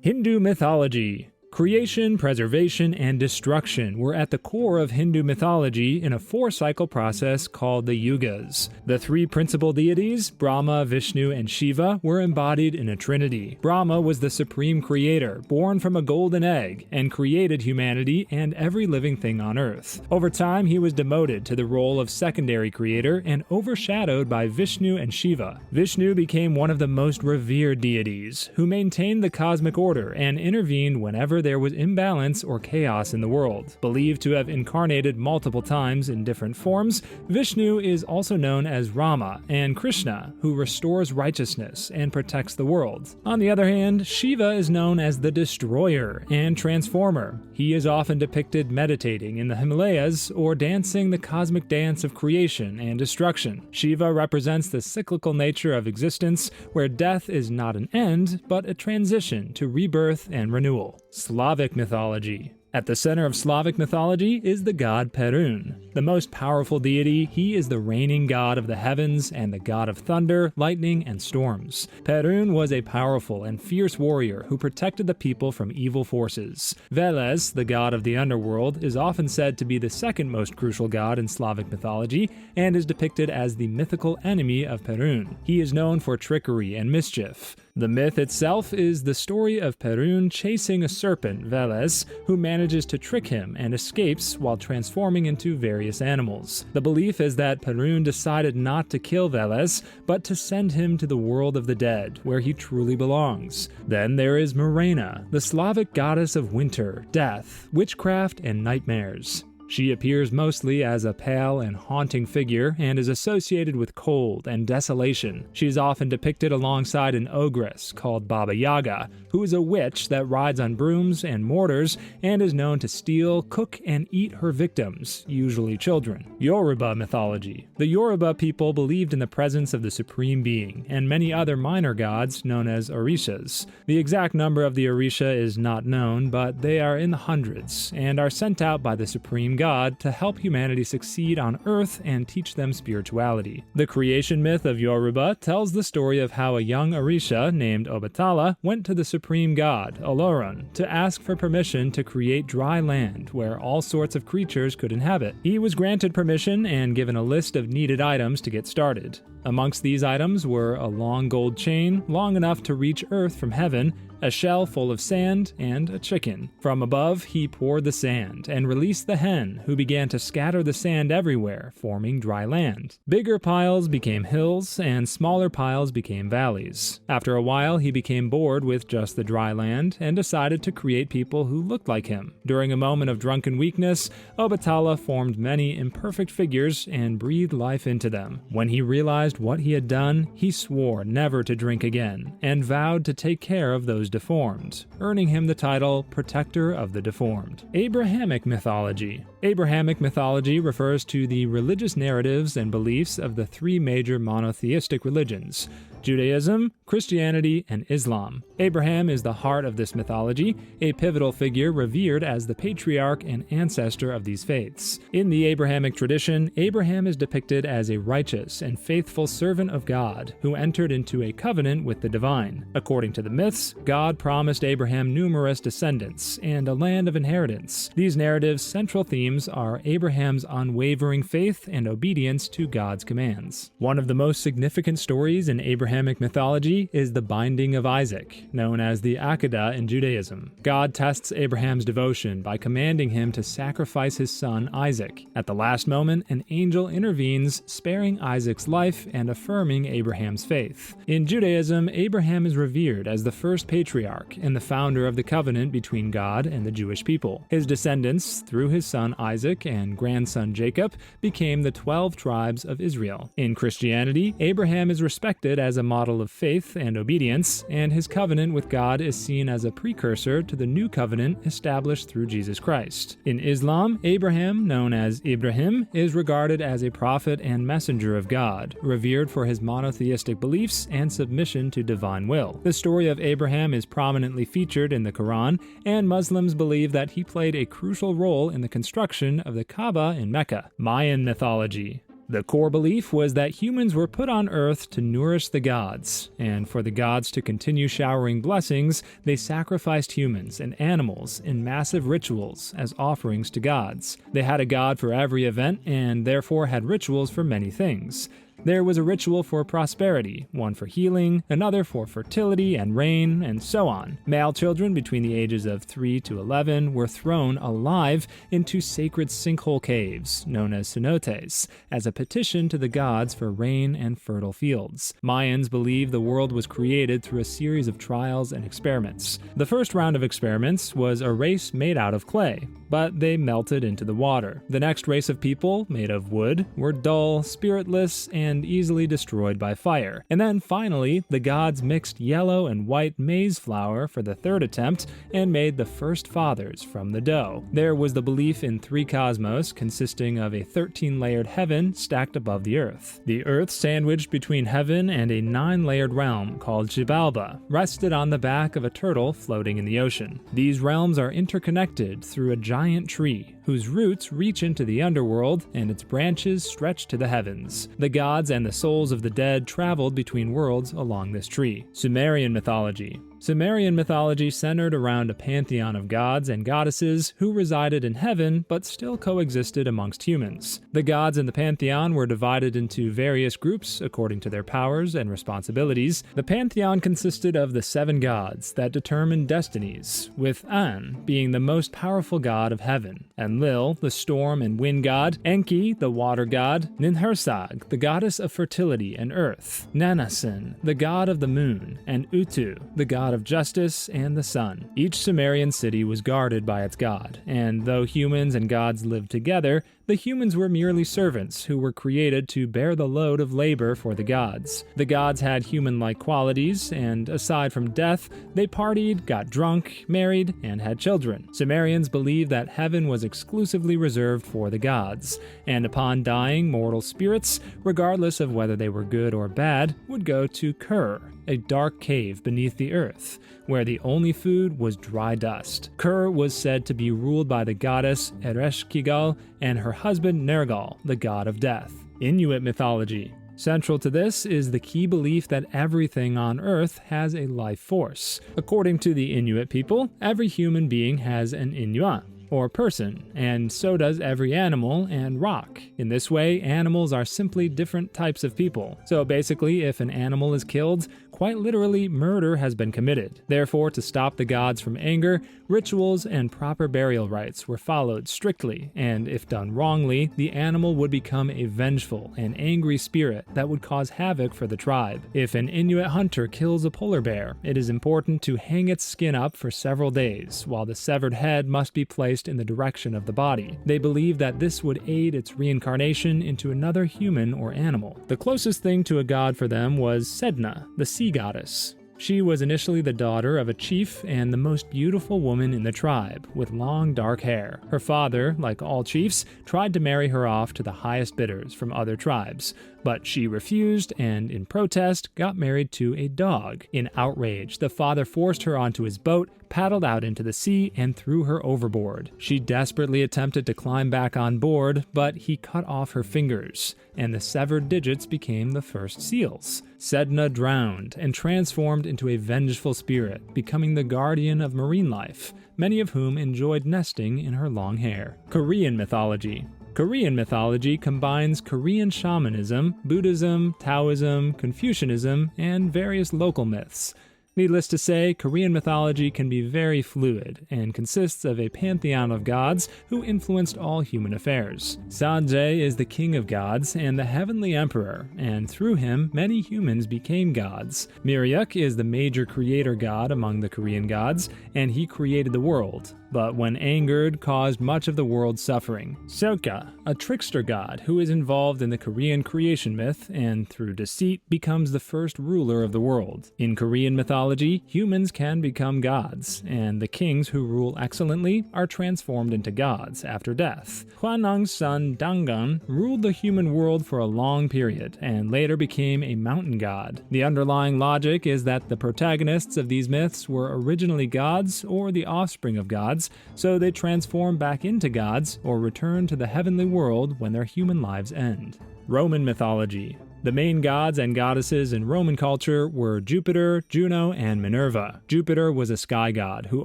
Hindu mythology. Creation, preservation, and destruction were at the core of Hindu mythology in a four-cycle process called the Yugas. The three principal deities, Brahma, Vishnu, and Shiva, were embodied in a trinity. Brahma was the supreme creator, born from a golden egg, and created humanity and every living thing on Earth. Over time, he was demoted to the role of secondary creator and overshadowed by Vishnu and Shiva. Vishnu became one of the most revered deities, who maintained the cosmic order and intervened whenever there was imbalance or chaos in the world. Believed to have incarnated multiple times in different forms, Vishnu is also known as Rama and Krishna, who restores righteousness and protects the world. On the other hand, Shiva is known as the destroyer and transformer. He is often depicted meditating in the Himalayas or dancing the cosmic dance of creation and destruction. Shiva represents the cyclical nature of existence, where death is not an end, but a transition to rebirth and renewal. Slavic mythology. At the center of Slavic mythology is the god Perun. The most powerful deity, he is the reigning god of the heavens and the god of thunder, lightning, and storms. Perun was a powerful and fierce warrior who protected the people from evil forces. Veles, the god of the underworld, is often said to be the second most crucial god in Slavic mythology and is depicted as the mythical enemy of Perun. He is known for trickery and mischief. The myth itself is the story of Perun chasing a serpent, Veles, who manages to trick him and escapes while transforming into various animals. The belief is that Perun decided not to kill Veles, but to send him to the world of the dead, where he truly belongs. Then there is Mirena, the Slavic goddess of winter, death, witchcraft, and nightmares. She appears mostly as a pale and haunting figure and is associated with cold and desolation. She is often depicted alongside an ogress called Baba Yaga, who is a witch that rides on brooms and mortars and is known to steal, cook, and eat her victims, usually children. Yoruba mythology. The Yoruba people believed in the presence of the Supreme Being and many other minor gods known as Orishas. The exact number of the Orisha is not known, but they are in the hundreds and are sent out by the Supreme God to help humanity succeed on Earth and teach them spirituality. The creation myth of Yoruba tells the story of how a young Orisha named Obatala went to the supreme god, Olorun, to ask for permission to create dry land where all sorts of creatures could inhabit. He was granted permission and given a list of needed items to get started. Amongst these items were a long gold chain, long enough to reach Earth from heaven, a shell full of sand, and a chicken. From above, he poured the sand and released the hen, who began to scatter the sand everywhere, forming dry land. Bigger piles became hills, and smaller piles became valleys. After a while, he became bored with just the dry land and decided to create people who looked like him. During a moment of drunken weakness, Obatala formed many imperfect figures and breathed life into them. When he realized what he had done, he swore never to drink again, and vowed to take care of those deformed, earning him the title Protector of the Deformed. Abrahamic mythology. Abrahamic mythology refers to the religious narratives and beliefs of the three major monotheistic religions: Judaism, Christianity, and Islam. Abraham is the heart of this mythology, a pivotal figure revered as the patriarch and ancestor of these faiths. In the Abrahamic tradition, Abraham is depicted as a righteous and faithful servant of God who entered into a covenant with the divine. According to the myths, God promised Abraham numerous descendants and a land of inheritance. These narratives' central themes are Abraham's unwavering faith and obedience to God's commands. One of the most significant stories in Abrahamic mythology is the binding of Isaac, known as the Akedah in Judaism. God tests Abraham's devotion by commanding him to sacrifice his son Isaac. At the last moment, an angel intervenes, sparing Isaac's life and affirming Abraham's faith. In Judaism, Abraham is revered as the first patriarch and the founder of the covenant between God and the Jewish people. His descendants, through his son Isaac and grandson Jacob, became the 12 tribes of Israel. In Christianity, Abraham is respected as a model of faith and obedience, and his covenant with God is seen as a precursor to the new covenant established through Jesus Christ. In Islam, Abraham, known as Ibrahim, is regarded as a prophet and messenger of God, revered for his monotheistic beliefs and submission to divine will. The story of Abraham is prominently featured in the Quran, and Muslims believe that he played a crucial role in the construction of the Kaaba in Mecca. Mayan mythology. The core belief was that humans were put on Earth to nourish the gods, and for the gods to continue showering blessings, they sacrificed humans and animals in massive rituals as offerings to gods. They had a god for every event, and therefore had rituals for many things. There was a ritual for prosperity, one for healing, another for fertility and rain, and so on. Male children between the ages of 3 to 11 were thrown alive into sacred sinkhole caves, known as cenotes, as a petition to the gods for rain and fertile fields. Mayans believe the world was created through a series of trials and experiments. The first round of experiments was a race made out of clay, but they melted into the water. The next race of people, made of wood, were dull, spiritless, and easily destroyed by fire. And then finally, the gods mixed yellow and white maize flour for the third attempt and made the first fathers from the dough. There was the belief in three cosmos consisting of a 13-layered heaven stacked above the earth. The earth, sandwiched between heaven and a 9-layered realm called Xibalba, rested on the back of a turtle floating in the ocean. These realms are interconnected through a giant tree, whose roots reach into the underworld and its branches stretch to the heavens. The gods and the souls of the dead traveled between worlds along this tree. Sumerian mythology. Sumerian mythology centered around a pantheon of gods and goddesses who resided in heaven but still coexisted amongst humans. The gods in the pantheon were divided into various groups according to their powers and responsibilities. The pantheon consisted of the 7 gods that determined destinies, with An being the most powerful god of heaven, Enlil, the storm and wind god, Enki, the water god, Ninhursag, the goddess of fertility and earth, Nanasin, the god of the moon, and Utu, the god of justice and the sun. Each Sumerian city was guarded by its god, and though humans and gods lived together, the humans were merely servants who were created to bear the load of labor for the gods. The gods had human-like qualities, and aside from death, they partied, got drunk, married, and had children. Sumerians believed that heaven was exclusively reserved for the gods, and upon dying, mortal spirits, regardless of whether they were good or bad, would go to Kur, a dark cave beneath the earth, where the only food was dry dust. Kur was said to be ruled by the goddess Ereshkigal and her husband Nergal, the god of death. Inuit mythology. Central to this is the key belief that everything on Earth has a life force. According to the Inuit people, every human being has an Inuit, or person, and so does every animal and rock. In this way, animals are simply different types of people. So basically, if an animal is killed, quite literally, murder has been committed. Therefore, to stop the gods from anger, rituals and proper burial rites were followed strictly, and if done wrongly, the animal would become a vengeful and angry spirit that would cause havoc for the tribe. If an Inuit hunter kills a polar bear, it is important to hang its skin up for several days, while the severed head must be placed in the direction of the body. They believed that this would aid its reincarnation into another human or animal. The closest thing to a god for them was Sedna, the sea goddess. She was initially the daughter of a chief and the most beautiful woman in the tribe, with long dark hair. Her father, like all chiefs, tried to marry her off to the highest bidders from other tribes, but she refused and, in protest, got married to a dog. In outrage, the father forced her onto his boat, paddled out into the sea, and threw her overboard. She desperately attempted to climb back on board, but he cut off her fingers, and the severed digits became the first seals. Sedna drowned and transformed into a vengeful spirit, becoming the guardian of marine life, many of whom enjoyed nesting in her long hair. Korean mythology. Korean mythology combines Korean shamanism, Buddhism, Taoism, Confucianism, and various local myths. Needless to say, Korean mythology can be very fluid and consists of a pantheon of gods who influenced all human affairs. Sanjae is the king of gods and the heavenly emperor, and through him, many humans became gods. Miryuk is the major creator god among the Korean gods, and he created the world, but when angered, caused much of the world's suffering. Seokga, a trickster god who is involved in the Korean creation myth and through deceit becomes the first ruler of the world. In Korean mythology, humans can become gods, and the kings who rule excellently are transformed into gods after death. Hwanung's son Dangun ruled the human world for a long period and later became a mountain god. The underlying logic is that the protagonists of these myths were originally gods or the offspring of gods, so they transform back into gods or return to the heavenly world when their human lives end. Roman mythology. The main gods and goddesses in Roman culture were Jupiter, Juno, and Minerva. Jupiter was a sky god who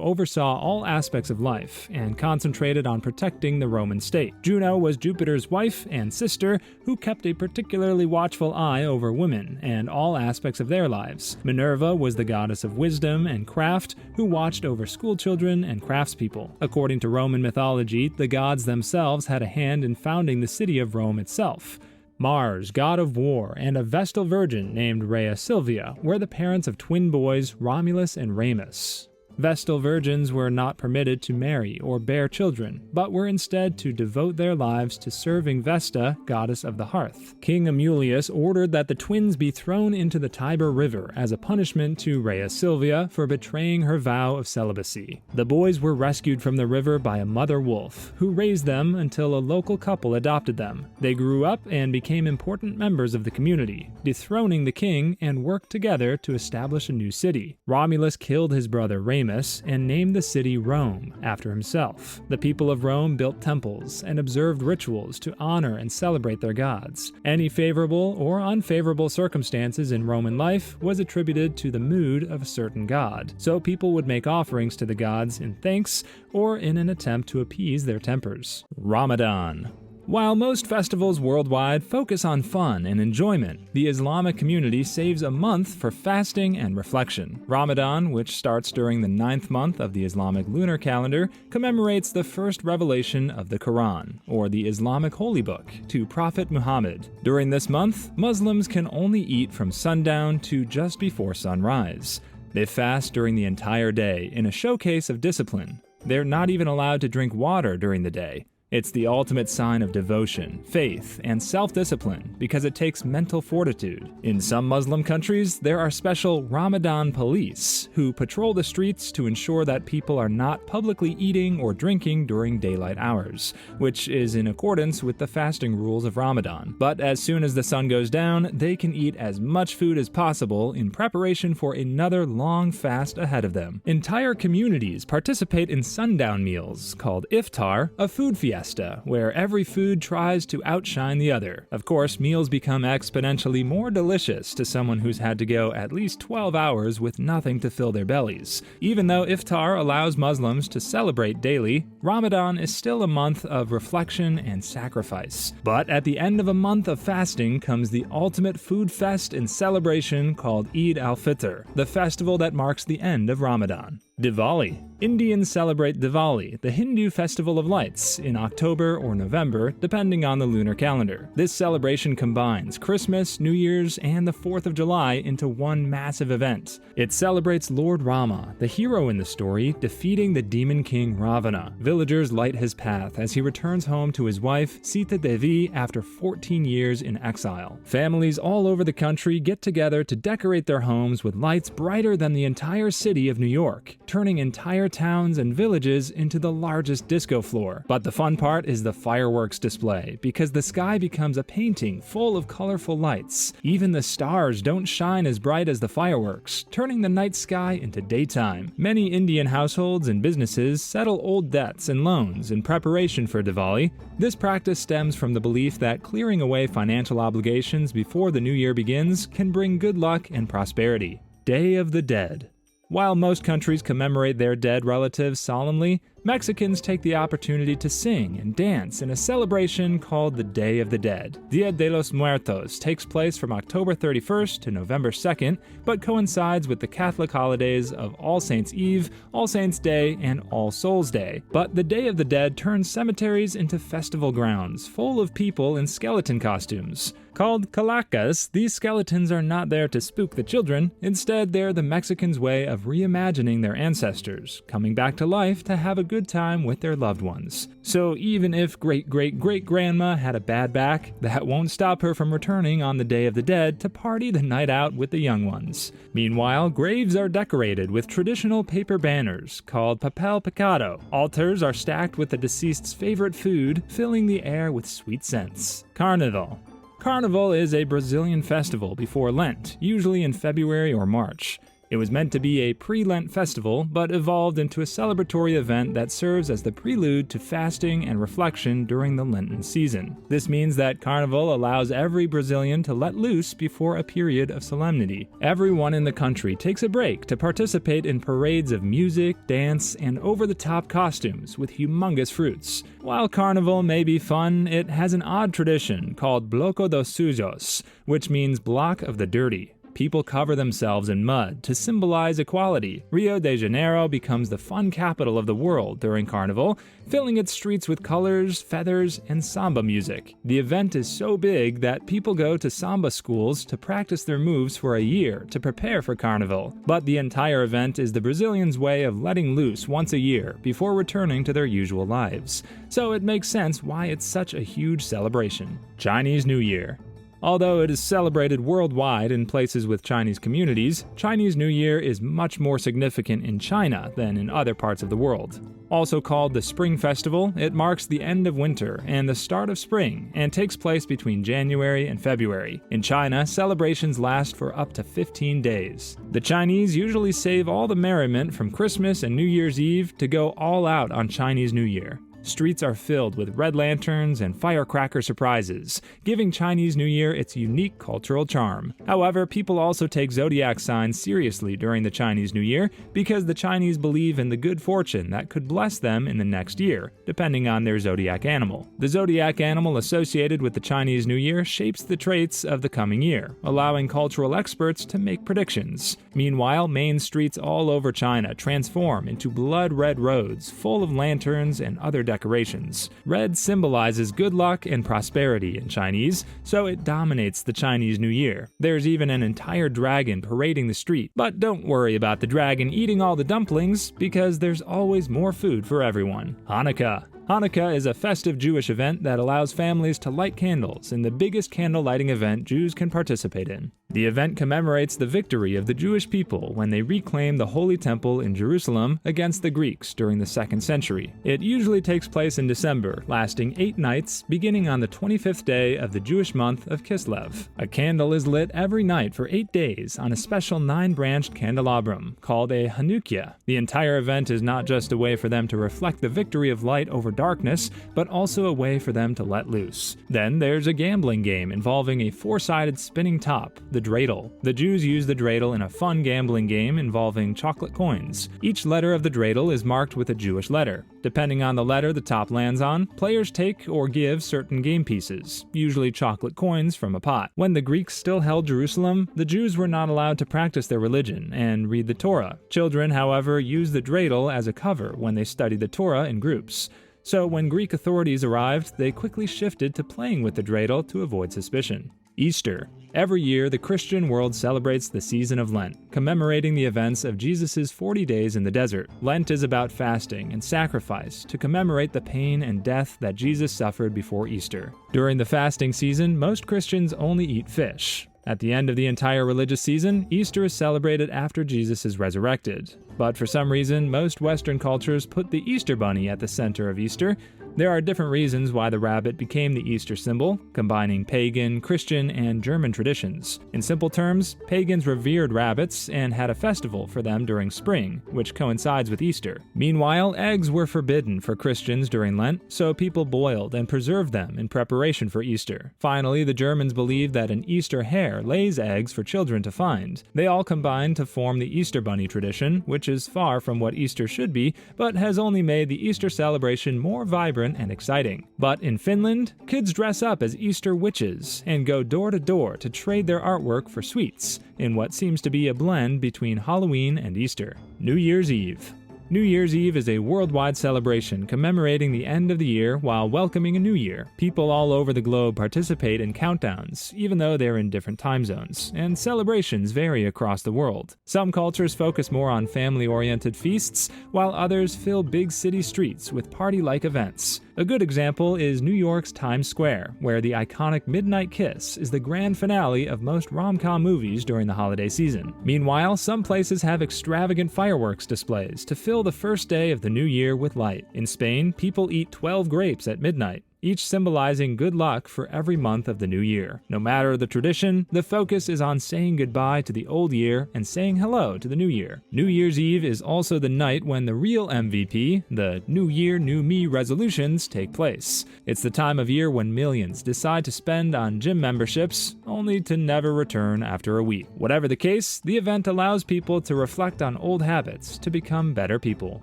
oversaw all aspects of life and concentrated on protecting the Roman state. Juno was Jupiter's wife and sister who kept a particularly watchful eye over women and all aspects of their lives. Minerva was the goddess of wisdom and craft who watched over schoolchildren and craftspeople. According to Roman mythology, the gods themselves had a hand in founding the city of Rome itself. Mars, god of war, and a Vestal virgin named Rhea Silvia were the parents of twin boys Romulus and Remus. Vestal virgins were not permitted to marry or bear children, but were instead to devote their lives to serving Vesta, goddess of the hearth. King Amulius ordered that the twins be thrown into the Tiber River as a punishment to Rhea Silvia for betraying her vow of celibacy. The boys were rescued from the river by a mother wolf, who raised them until a local couple adopted them. They grew up and became important members of the community, dethroning the king and worked together to establish a new city. Romulus killed his brother Remus and named the city Rome after himself. The people of Rome built temples and observed rituals to honor and celebrate their gods. Any favorable or unfavorable circumstances in Roman life was attributed to the mood of a certain god, so people would make offerings to the gods in thanks or in an attempt to appease their tempers. Ramadan. While most festivals worldwide focus on fun and enjoyment, the Islamic community saves a month for fasting and reflection. Ramadan, which starts during the 9th month of the Islamic lunar calendar, commemorates the first revelation of the Quran, or the Islamic holy book, to Prophet Muhammad. During this month, Muslims can only eat from sundown to just before sunrise. They fast during the entire day in a showcase of discipline. They're not even allowed to drink water during the day. It's the ultimate sign of devotion, faith, and self-discipline because it takes mental fortitude. In some Muslim countries, there are special Ramadan police who patrol the streets to ensure that people are not publicly eating or drinking during daylight hours, which is in accordance with the fasting rules of Ramadan. But as soon as the sun goes down, they can eat as much food as possible in preparation for another long fast ahead of them. Entire communities participate in sundown meals called iftar, a food fiesta, where every food tries to outshine the other. Of course, meals become exponentially more delicious to someone who's had to go at least 12 hours with nothing to fill their bellies. Even though iftar allows Muslims to celebrate daily, Ramadan is still a month of reflection and sacrifice. But at the end of a month of fasting comes the ultimate food fest and celebration called Eid al-Fitr, the festival that marks the end of Ramadan. Diwali. Indians celebrate Diwali, the Hindu festival of lights, in October or November, depending on the lunar calendar. This celebration combines Christmas, New Year's, and the 4th of July into one massive event. It celebrates Lord Rama, the hero in the story, defeating the demon king Ravana. Villagers light his path as he returns home to his wife, Sita Devi, after 14 years in exile. Families all over the country get together to decorate their homes with lights brighter than the entire city of New York, turning entire towns and villages into the largest disco floor. But the fun part is the fireworks display, because the sky becomes a painting full of colorful lights. Even the stars don't shine as bright as the fireworks, turning the night sky into daytime. Many Indian households and businesses settle old debts and loans in preparation for Diwali. This practice stems from the belief that clearing away financial obligations before the new year begins can bring good luck and prosperity. Day of the Dead. While most countries commemorate their dead relatives solemnly, Mexicans take the opportunity to sing and dance in a celebration called the Day of the Dead. Dia de los Muertos takes place from October 31st to November 2nd, but coincides with the Catholic holidays of All Saints' Eve, All Saints' Day, and All Souls' Day. But the Day of the Dead turns cemeteries into festival grounds, full of people in skeleton costumes. Called calacas, these skeletons are not there to spook the children. Instead, they're the Mexicans' way of reimagining their ancestors, coming back to life to have a good time with their loved ones. So even if great-great-great-grandma had a bad back, that won't stop her from returning on the Day of the Dead to party the night out with the young ones. Meanwhile, graves are decorated with traditional paper banners called papel picado. Altars are stacked with the deceased's favorite food, filling the air with sweet scents. Carnival. Carnival is a Brazilian festival before Lent, usually in February or March. It was meant to be a pre-Lent festival, but evolved into a celebratory event that serves as the prelude to fasting and reflection during the Lenten season. This means that Carnival allows every Brazilian to let loose before a period of solemnity. Everyone in the country takes a break to participate in parades of music, dance, and over-the-top costumes with humongous fruits. While Carnival may be fun, it has an odd tradition called Bloco dos Sujos, which means block of the dirty. People cover themselves in mud to symbolize equality. Rio de Janeiro becomes the fun capital of the world during Carnival, filling its streets with colors, feathers, and samba music. The event is so big that people go to samba schools to practice their moves for a year to prepare for Carnival. But the entire event is the Brazilians' way of letting loose once a year before returning to their usual lives. So it makes sense why it's such a huge celebration. Chinese New Year. Although it is celebrated worldwide in places with Chinese communities, Chinese New Year is much more significant in China than in other parts of the world. Also called the Spring Festival, it marks the end of winter and the start of spring and takes place between January and February. In China, celebrations last for up to 15 days. The Chinese usually save all the merriment from Christmas and New Year's Eve to go all out on Chinese New Year. Streets are filled with red lanterns and firecracker surprises, giving Chinese New Year its unique cultural charm. However, people also take zodiac signs seriously during the Chinese New Year because the Chinese believe in the good fortune that could bless them in the next year, depending on their zodiac animal. The zodiac animal associated with the Chinese New Year shapes the traits of the coming year, allowing cultural experts to make predictions. Meanwhile, main streets all over China transform into blood-red roads full of lanterns and other decorations. Red symbolizes good luck and prosperity in Chinese, so it dominates the Chinese New Year. There's even an entire dragon parading the street, but don't worry about the dragon eating all the dumplings, because there's always more food for everyone. Hanukkah. Hanukkah is a festive Jewish event that allows families to light candles in the biggest candle lighting event Jews can participate in. The event commemorates the victory of the Jewish people when they reclaimed the Holy Temple in Jerusalem against the Greeks during the 2nd century. It usually takes place in December, lasting 8 nights, beginning on the 25th day of the Jewish month of Kislev. A candle is lit every night for 8 days on a special 9-branched candelabrum called a Hanukkah. The entire event is not just a way for them to reflect the victory of light over darkness, but also a way for them to let loose. Then there's a gambling game involving a 4-sided spinning top, the dreidel. The Jews use the dreidel in a fun gambling game involving chocolate coins. Each letter of the dreidel is marked with a Jewish letter. Depending on the letter the top lands on, players take or give certain game pieces, usually chocolate coins from a pot. When the Greeks still held Jerusalem, the Jews were not allowed to practice their religion and read the Torah. Children, however, used the dreidel as a cover when they studied the Torah in groups. So when Greek authorities arrived, they quickly shifted to playing with the dreidel to avoid suspicion. Easter. Every year, the Christian world celebrates the season of Lent, commemorating the events of Jesus' 40 days in the desert. Lent is about fasting and sacrifice to commemorate the pain and death that Jesus suffered before Easter. During the fasting season, most Christians only eat fish. At the end of the entire religious season, Easter is celebrated after Jesus is resurrected. But for some reason, most Western cultures put the Easter bunny at the center of Easter. There are different reasons why the rabbit became the Easter symbol, combining pagan, Christian, and German traditions. In simple terms, pagans revered rabbits and had a festival for them during spring, which coincides with Easter. Meanwhile, eggs were forbidden for Christians during Lent, so people boiled and preserved them in preparation for Easter. Finally, the Germans believed that an Easter hare lays eggs for children to find. They all combined to form the Easter bunny tradition, which is far from what Easter should be, but has only made the Easter celebration more vibrant and exciting. But in Finland, kids dress up as Easter witches and go door to door to trade their artwork for sweets, in what seems to be a blend between Halloween and Easter. New Year's Eve. New Year's Eve is a worldwide celebration commemorating the end of the year while welcoming a new year. People all over the globe participate in countdowns, even though they're in different time zones, and celebrations vary across the world. Some cultures focus more on family-oriented feasts, while others fill big city streets with party-like events. A good example is New York's Times Square, where the iconic Midnight Kiss is the grand finale of most rom-com movies during the holiday season. Meanwhile, some places have extravagant fireworks displays to fill the first day of the new year with light. In Spain, people eat 12 grapes at midnight. each symbolizing good luck for every month of the new year. No matter the tradition, the focus is on saying goodbye to the old year and saying hello to the new year. New Year's Eve is also the night when the real MVP, the New Year, New Me resolutions, take place. It's the time of year when millions decide to spend on gym memberships, only to never return after a week. Whatever the case, the event allows people to reflect on old habits to become better people.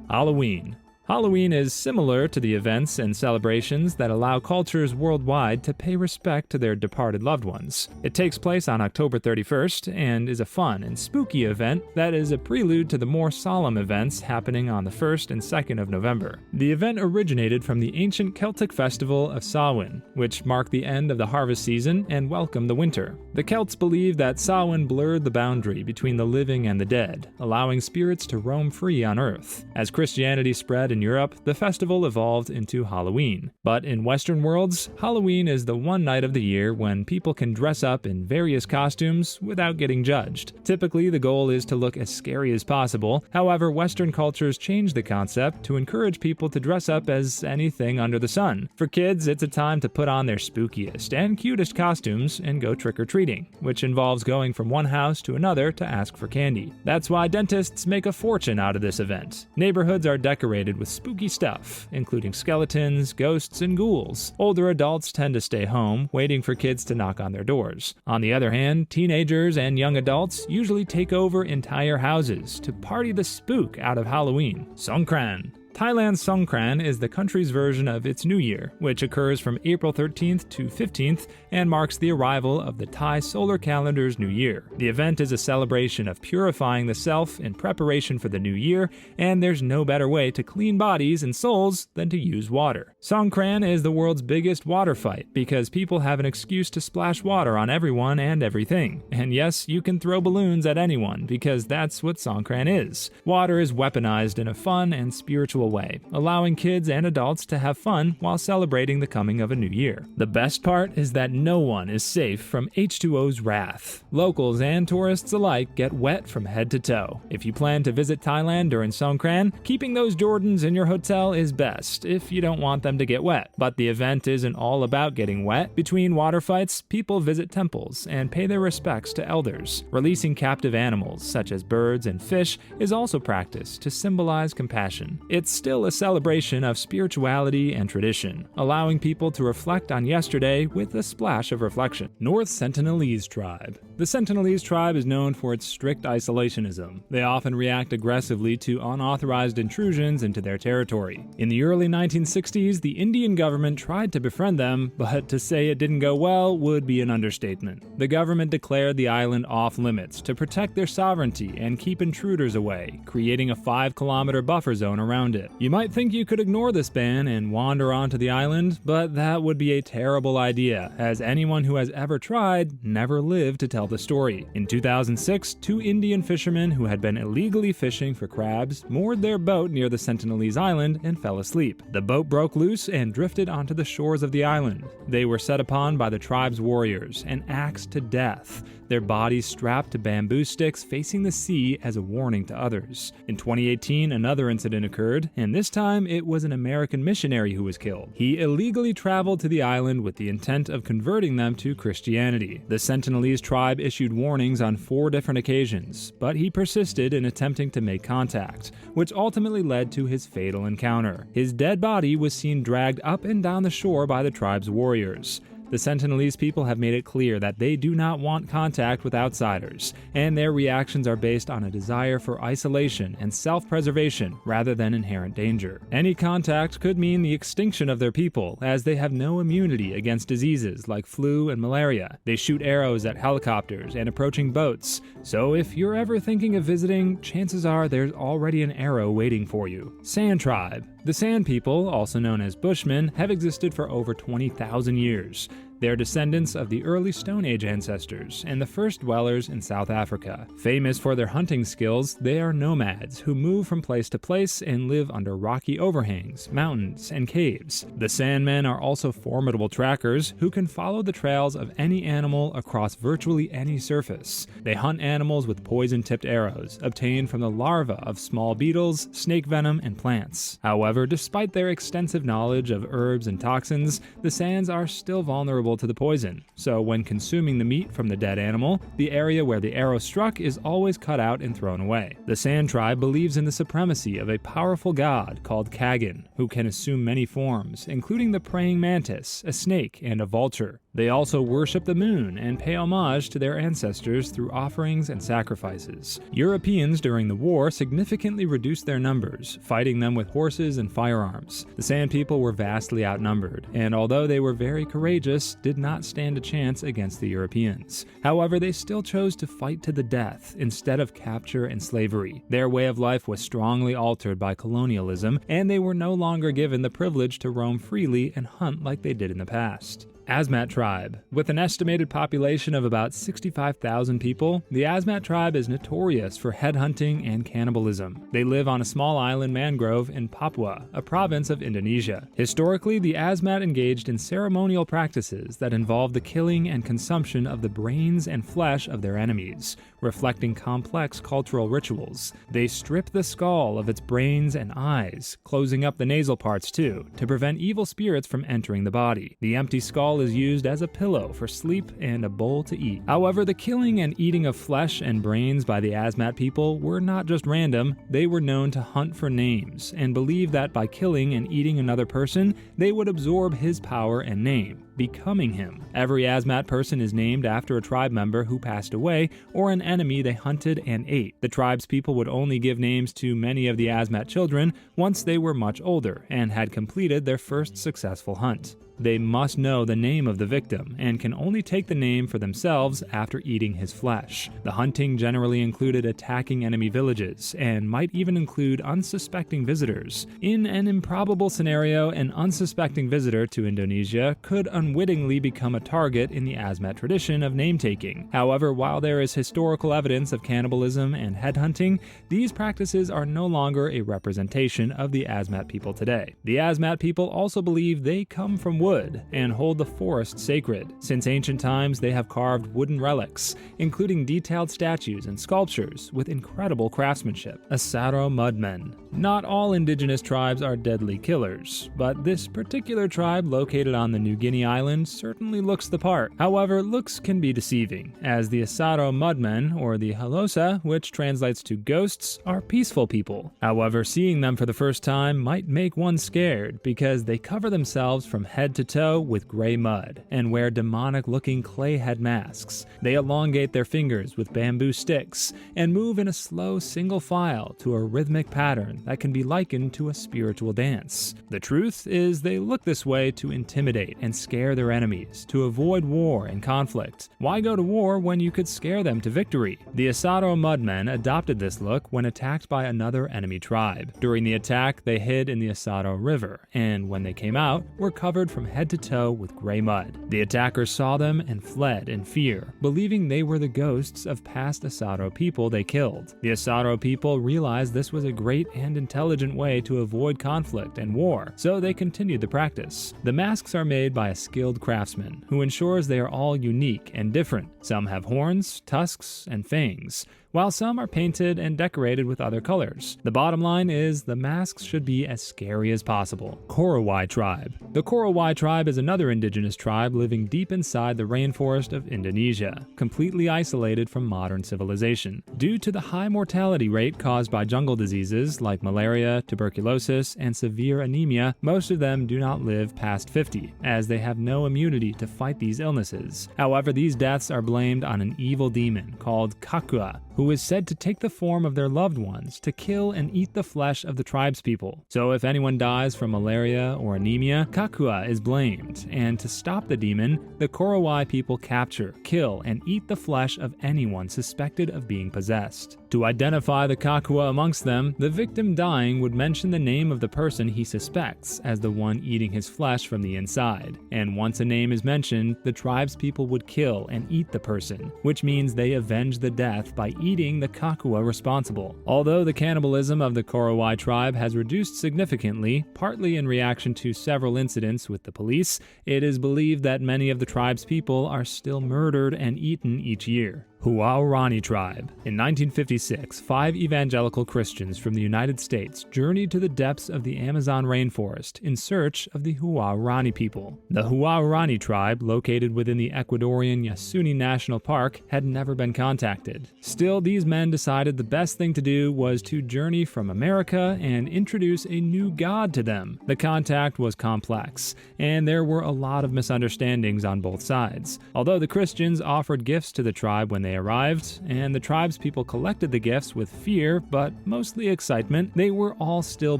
Halloween. Halloween is similar to the events and celebrations that allow cultures worldwide to pay respect to their departed loved ones. It takes place on October 31st and is a fun and spooky event that is a prelude to the more solemn events happening on the 1st and 2nd of November. The event originated from the ancient Celtic festival of Samhain, which marked the end of the harvest season and welcomed the winter. The Celts believed that Samhain blurred the boundary between the living and the dead, allowing spirits to roam free on Earth. As Christianity spread in Europe, the festival evolved into Halloween. But in Western worlds, Halloween is the one night of the year when people can dress up in various costumes without getting judged. Typically, the goal is to look as scary as possible. However, Western cultures change the concept to encourage people to dress up as anything under the sun. For kids, it's a time to put on their spookiest and cutest costumes and go trick-or-treating, which involves going from one house to another to ask for candy. That's why dentists make a fortune out of this event. Neighborhoods are decorated with spooky stuff, including skeletons, ghosts, and ghouls. Older adults tend to stay home, waiting for kids to knock on their doors. On the other hand, teenagers and young adults usually take over entire houses to party the spook out of Halloween. Songkran. Thailand's Songkran is the country's version of its New Year, which occurs from April 13th to 15th and marks the arrival of the Thai solar calendar's New Year. The event is a celebration of purifying the self in preparation for the new year, and there's no better way to clean bodies and souls than to use water. Songkran is the world's biggest water fight because people have an excuse to splash water on everyone and everything. And yes, you can throw balloons at anyone because that's what Songkran is. Water is weaponized in a fun and spiritual way, allowing kids and adults to have fun while celebrating the coming of a new year. The best part is that no one is safe from H2O's wrath. Locals and tourists alike get wet from head to toe. If you plan to visit Thailand during Songkran, keeping those Jordans in your hotel is best if you don't want them to get wet. But the event isn't all about getting wet. Between water fights, people visit temples and pay their respects to elders. Releasing captive animals, such as birds and fish, is also practiced to symbolize compassion. It's still a celebration of spirituality and tradition, allowing people to reflect on yesterday with a splash of reflection. North Sentinelese Tribe. The Sentinelese tribe is known for its strict isolationism. They often react aggressively to unauthorized intrusions into their territory. In the early 1960s, the Indian government tried to befriend them, but to say it didn't go well would be an understatement. The government declared the island off-limits to protect their sovereignty and keep intruders away, creating a 5-kilometer buffer zone around it. You might think you could ignore this ban and wander onto the island, but that would be a terrible idea, as anyone who has ever tried never lived to tell the story. In 2006, 2 Indian fishermen who had been illegally fishing for crabs moored their boat near the Sentinelese island and fell asleep. The boat broke loose and drifted onto the shores of the island. They were set upon by the tribe's warriors and axed to death, their bodies strapped to bamboo sticks facing the sea as a warning to others. In 2018, another incident occurred, and this time it was an American missionary who was killed. He illegally traveled to the island with the intent of converting them to Christianity. The Sentinelese tribe issued warnings on 4 different occasions, but he persisted in attempting to make contact, which ultimately led to his fatal encounter. His dead body was seen dragged up and down the shore by the tribe's warriors. The Sentinelese people have made it clear that they do not want contact with outsiders, and their reactions are based on a desire for isolation and self-preservation rather than inherent danger. Any contact could mean the extinction of their people, as they have no immunity against diseases like flu and malaria. They shoot arrows at helicopters and approaching boats, so if you're ever thinking of visiting, chances are there's already an arrow waiting for you. Sand Tribe. The Sand people, also known as Bushmen, have existed for over 20,000 years. They're descendants of the early Stone Age ancestors and the first dwellers in South Africa. Famous for their hunting skills, they are nomads who move from place to place and live under rocky overhangs, mountains, and caves. The Sandmen are also formidable trackers who can follow the trails of any animal across virtually any surface. They hunt animals with poison-tipped arrows, obtained from the larvae of small beetles, snake venom, and plants. However, despite their extensive knowledge of herbs and toxins, the Sands are still vulnerable to the poison. So when consuming the meat from the dead animal, the area where the arrow struck is always cut out and thrown away. The Sand tribe believes in the supremacy of a powerful god called Kagan, who can assume many forms, including the praying mantis, a snake, and a vulture. They also worship the moon and pay homage to their ancestors through offerings and sacrifices. Europeans during the war significantly reduced their numbers, fighting them with horses and firearms. The Sand people were vastly outnumbered, and although they were very courageous, did not stand a chance against the Europeans. However, they still chose to fight to the death instead of capture and slavery. Their way of life was strongly altered by colonialism, and they were no longer given the privilege to roam freely and hunt like they did in the past. Asmat tribe. With an estimated population of about 65,000 people, the Asmat tribe is notorious for headhunting and cannibalism. They live on a small island mangrove in Papua, a province of Indonesia. Historically, the Asmat engaged in ceremonial practices that involved the killing and consumption of the brains and flesh of their enemies, reflecting complex cultural rituals. They strip the skull of its brains and eyes, closing up the nasal parts too, to prevent evil spirits from entering the body. The empty skull is used as a pillow for sleep and a bowl to eat. However, the killing and eating of flesh and brains by the Asmat people were not just random. They were known to hunt for names and believed that by killing and eating another person, they would absorb his power and name, becoming him. Every Asmat person is named after a tribe member who passed away or an enemy they hunted and ate. The tribe's people would only give names to many of the Asmat children once they were much older and had completed their first successful hunt. They must know the name of the victim and can only take the name for themselves after eating his flesh. The hunting generally included attacking enemy villages and might even include unsuspecting visitors. In an improbable scenario, an unsuspecting visitor to Indonesia could unwittingly become a target in the Asmat tradition of name-taking. However, while there is historical evidence of cannibalism and headhunting, these practices are no longer a representation of the Asmat people today. The Asmat people also believe they come from wood and hold the forest sacred. Since ancient times, they have carved wooden relics, including detailed statues and sculptures with incredible craftsmanship. Asaro mudmen. Not all indigenous tribes are deadly killers, but this particular tribe located on the New Guinea island certainly looks the part. However, looks can be deceiving, as the Asaro mudmen, or the Halosa, which translates to ghosts, are peaceful people. However, seeing them for the first time might make one scared, because they cover themselves from head to toe with gray mud and wear demonic-looking clay head masks. They elongate their fingers with bamboo sticks and move in a slow single file to a rhythmic pattern that can be likened to a spiritual dance. The truth is they look this way to intimidate and scare their enemies, to avoid war and conflict. Why go to war when you could scare them to victory? The Asaro mudmen adopted this look when attacked by another enemy tribe. During the attack, they hid in the Asaro River, and when they came out, were covered from head to toe with gray mud. The attackers saw them and fled in fear, believing they were the ghosts of past Asaro people they killed. The Asaro people realized this was a great and intelligent way to avoid conflict and war, so they continued the practice. The masks are made by a skilled craftsman who ensures they are all unique and different. Some have horns, tusks, and fangs, while some are painted and decorated with other colors. The bottom line is the masks should be as scary as possible. Korowai tribe. The Korowai tribe is another indigenous tribe living deep inside the rainforest of Indonesia, completely isolated from modern civilization. Due to the high mortality rate caused by jungle diseases like malaria, tuberculosis, and severe anemia, most of them do not live past 50, as they have no immunity to fight these illnesses. However, these deaths are blamed on an evil demon called Kakua, who is said to take the form of their loved ones to kill and eat the flesh of the tribespeople. So if anyone dies from malaria or anemia, Kakua is blamed, and to stop the demon, the Korowai people capture, kill, and eat the flesh of anyone suspected of being possessed. To identify the Kakua amongst them, the victim dying would mention the name of the person he suspects as the one eating his flesh from the inside. And once a name is mentioned, the tribe's people would kill and eat the person, which means they avenge the death by eating the Kakua responsible. Although the cannibalism of the Korowai tribe has reduced significantly, partly in reaction to several incidents with the police, it is believed that many of the tribe's people are still murdered and eaten each year. Huaorani tribe. In 1956, 5 evangelical Christians from the United States journeyed to the depths of the Amazon rainforest in search of the Huaorani people. The Huaorani tribe, located within the Ecuadorian Yasuni National Park, had never been contacted. Still, these men decided the best thing to do was to journey from America and introduce a new god to them. The contact was complex, and there were a lot of misunderstandings on both sides. Although the Christians offered gifts to the tribe when they arrived, and the tribe's people collected the gifts with fear, but mostly excitement, they were all still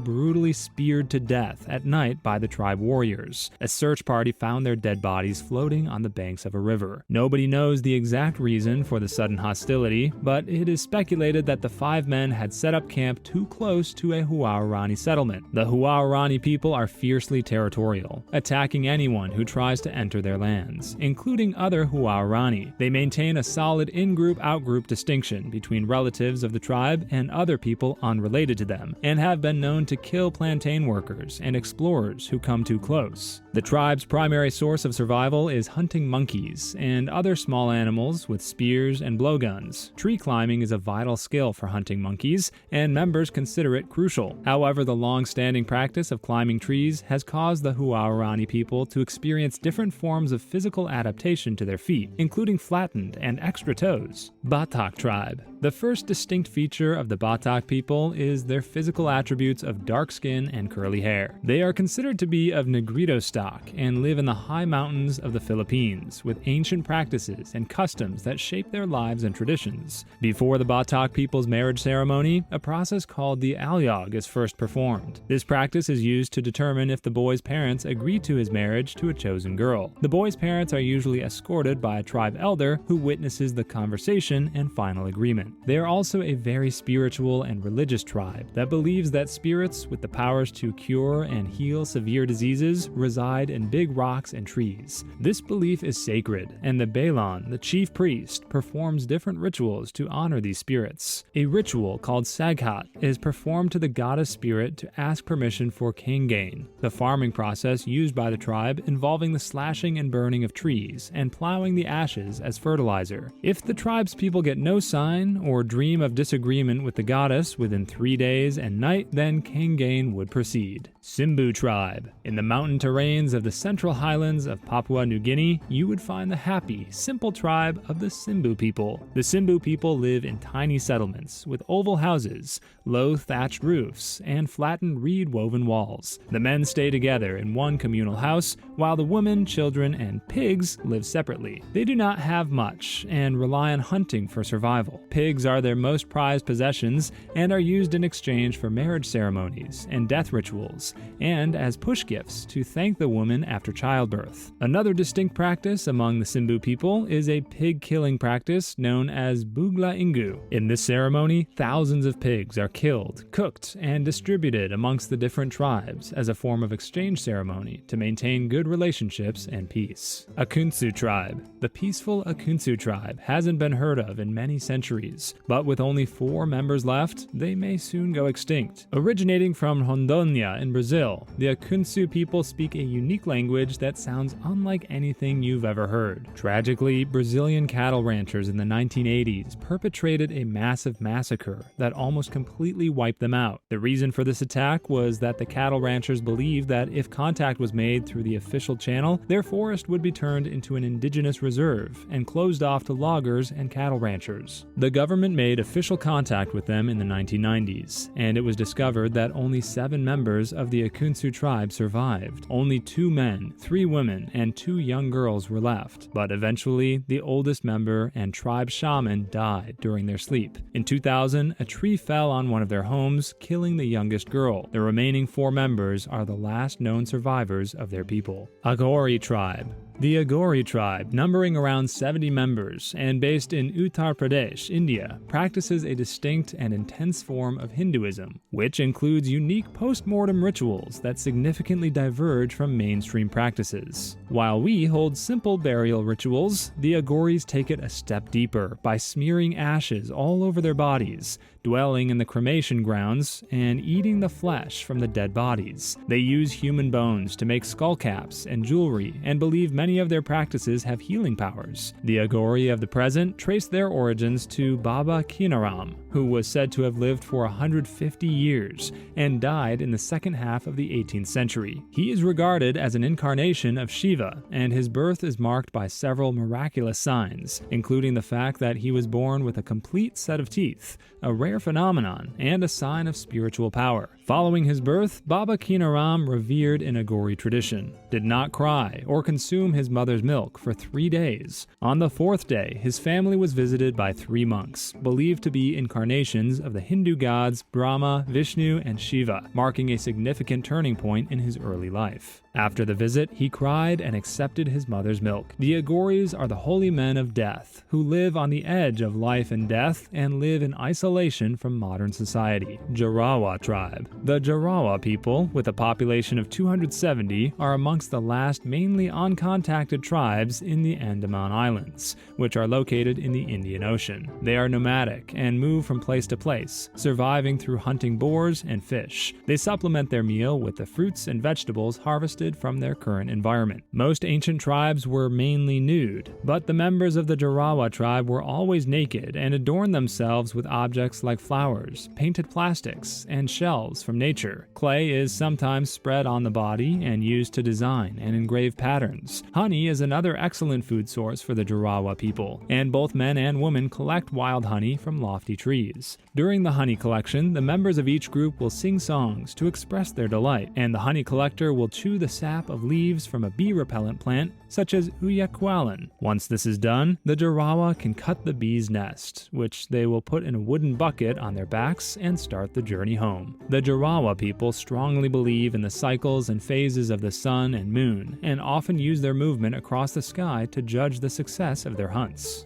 brutally speared to death at night by the tribe warriors. A search party found their dead bodies floating on the banks of a river. Nobody knows the exact reason for the sudden hostility, but it is speculated that the 5 men had set up camp too close to a Huaorani settlement. The Huaorani people are fiercely territorial, attacking anyone who tries to enter their lands, including other Huaorani. They maintain a solid in-group-out-group distinction between relatives of the tribe and other people unrelated to them, and have been known to kill plantain workers and explorers who come too close. The tribe's primary source of survival is hunting monkeys and other small animals with spears and blowguns. Tree climbing is a vital skill for hunting monkeys, and members consider it crucial. However, the long-standing practice of climbing trees has caused the Huaorani people to experience different forms of physical adaptation to their feet, including flattened and extra toes. Batak tribe. The first distinct feature of the Batak people is their physical attributes of dark skin and curly hair. They are considered to be of Negrito stock and live in the high mountains of the Philippines, with ancient practices and customs that shape their lives and traditions. Before the Batak people's marriage ceremony, a process called the alyog is first performed. This practice is used to determine if the boy's parents agree to his marriage to a chosen girl. The boy's parents are usually escorted by a tribe elder who witnesses the conversation and final agreement. They are also a very spiritual and religious tribe that believes that spirits with the powers to cure and heal severe diseases reside in big rocks and trees. This belief is sacred, and the Balan, the chief priest, performs different rituals to honor these spirits. A ritual called Saghat is performed to the goddess spirit to ask permission for Kangain, the farming process used by the tribe involving the slashing and burning of trees and plowing the ashes as fertilizer. If the tribe's people get no sign or dream of disagreement with the goddess within 3 days and night, then Kangain would proceed. Simbu tribe. In the mountain terrains of the central highlands of Papua New Guinea, you would find the happy, simple tribe of the Simbu people. The Simbu people live in tiny settlements with oval houses, low thatched roofs, and flattened reed-woven walls. The men stay together in one communal house, while the women, children, and pigs live separately. They do not have much and rely on hunting for survival. Pigs are their most prized possessions and are used in exchange for marriage ceremonies and death rituals, and as push gifts to thank the woman after childbirth. Another distinct practice among the Simbu people is a pig-killing practice known as Bugla Ingu. In this ceremony, thousands of pigs are killed, cooked, and distributed amongst the different tribes as a form of exchange ceremony to maintain good relationships and peace. Akuntsu tribe. The peaceful Akuntsu tribe hasn't been heard of in many centuries, but with only 4 members left, they may soon go extinct. Originating from Rondônia in Brazil, the Akuntsu people speak a unique language that sounds unlike anything you've ever heard. Tragically, Brazilian cattle ranchers in the 1980s perpetrated a massive massacre that almost completely wiped them out. The reason for this attack was that the cattle ranchers believed that if contact was made through the official channel, their forest would be turned into an indigenous reserve and closed off to loggers and cattle ranchers. The government made official contact with them in the 1990s, and it was discovered that only 7 members of the Akuntsu tribe survived. Only 2 men, 3 women, and 2 young girls were left, but eventually the oldest member and tribe shaman died during their sleep. In 2000, a tree fell on one of their homes, killing the youngest girl. The remaining 4 members are the last known survivors of their people. Agori tribe. The Agori tribe, numbering around 70 members and based in Uttar Pradesh, India, practices a distinct and intense form of Hinduism, which includes unique post-mortem rituals that significantly diverge from mainstream practices. While we hold simple burial rituals, the Agoris take it a step deeper by smearing ashes all over their bodies, dwelling in the cremation grounds, and eating the flesh from the dead bodies. They use human bones to make skull caps and jewelry and believe many of their practices have healing powers. The Agori of the present trace their origins to Baba Kinaram, who was said to have lived for 150 years and died in the second half of the 18th century. He is regarded as an incarnation of Shiva, and his birth is marked by several miraculous signs, including the fact that he was born with a complete set of teeth, a rare phenomenon and a sign of spiritual power. Following his birth, Baba Kinaram, revered in Agori tradition, did not cry or consume his mother's milk for 3 days. On the 4th day, his family was visited by 3 monks, believed to be incarnations of the Hindu gods Brahma, Vishnu, and Shiva, marking a significant turning point in his early life. After the visit, he cried and accepted his mother's milk. The Agoris are the holy men of death, who live on the edge of life and death and live in isolation from modern society. Jarawa tribe. The Jarawa people, with a population of 270, are amongst the last mainly uncontacted tribes in the Andaman Islands, which are located in the Indian Ocean. They are nomadic and move from place to place, surviving through hunting boars and fish. They supplement their meal with the fruits and vegetables harvested from their current environment. Most ancient tribes were mainly nude, but the members of the Jarawa tribe were always naked and adorned themselves with objects like flowers, painted plastics, and shells from nature. Clay is sometimes spread on the body and used to design and engrave patterns. Honey is another excellent food source for the Jarawa people, and both men and women collect wild honey from lofty trees. During the honey collection, the members of each group will sing songs to express their delight, and the honey collector will chew the sap of leaves from a bee repellent plant such as Uyakwalan. Once this is done, the Jarawa can cut the bee's nest, which they will put in a wooden bucket on their backs and start the journey home. The Jarawa people strongly believe in the cycles and phases of the sun and moon, and often use their movement across the sky to judge the success of their hunts.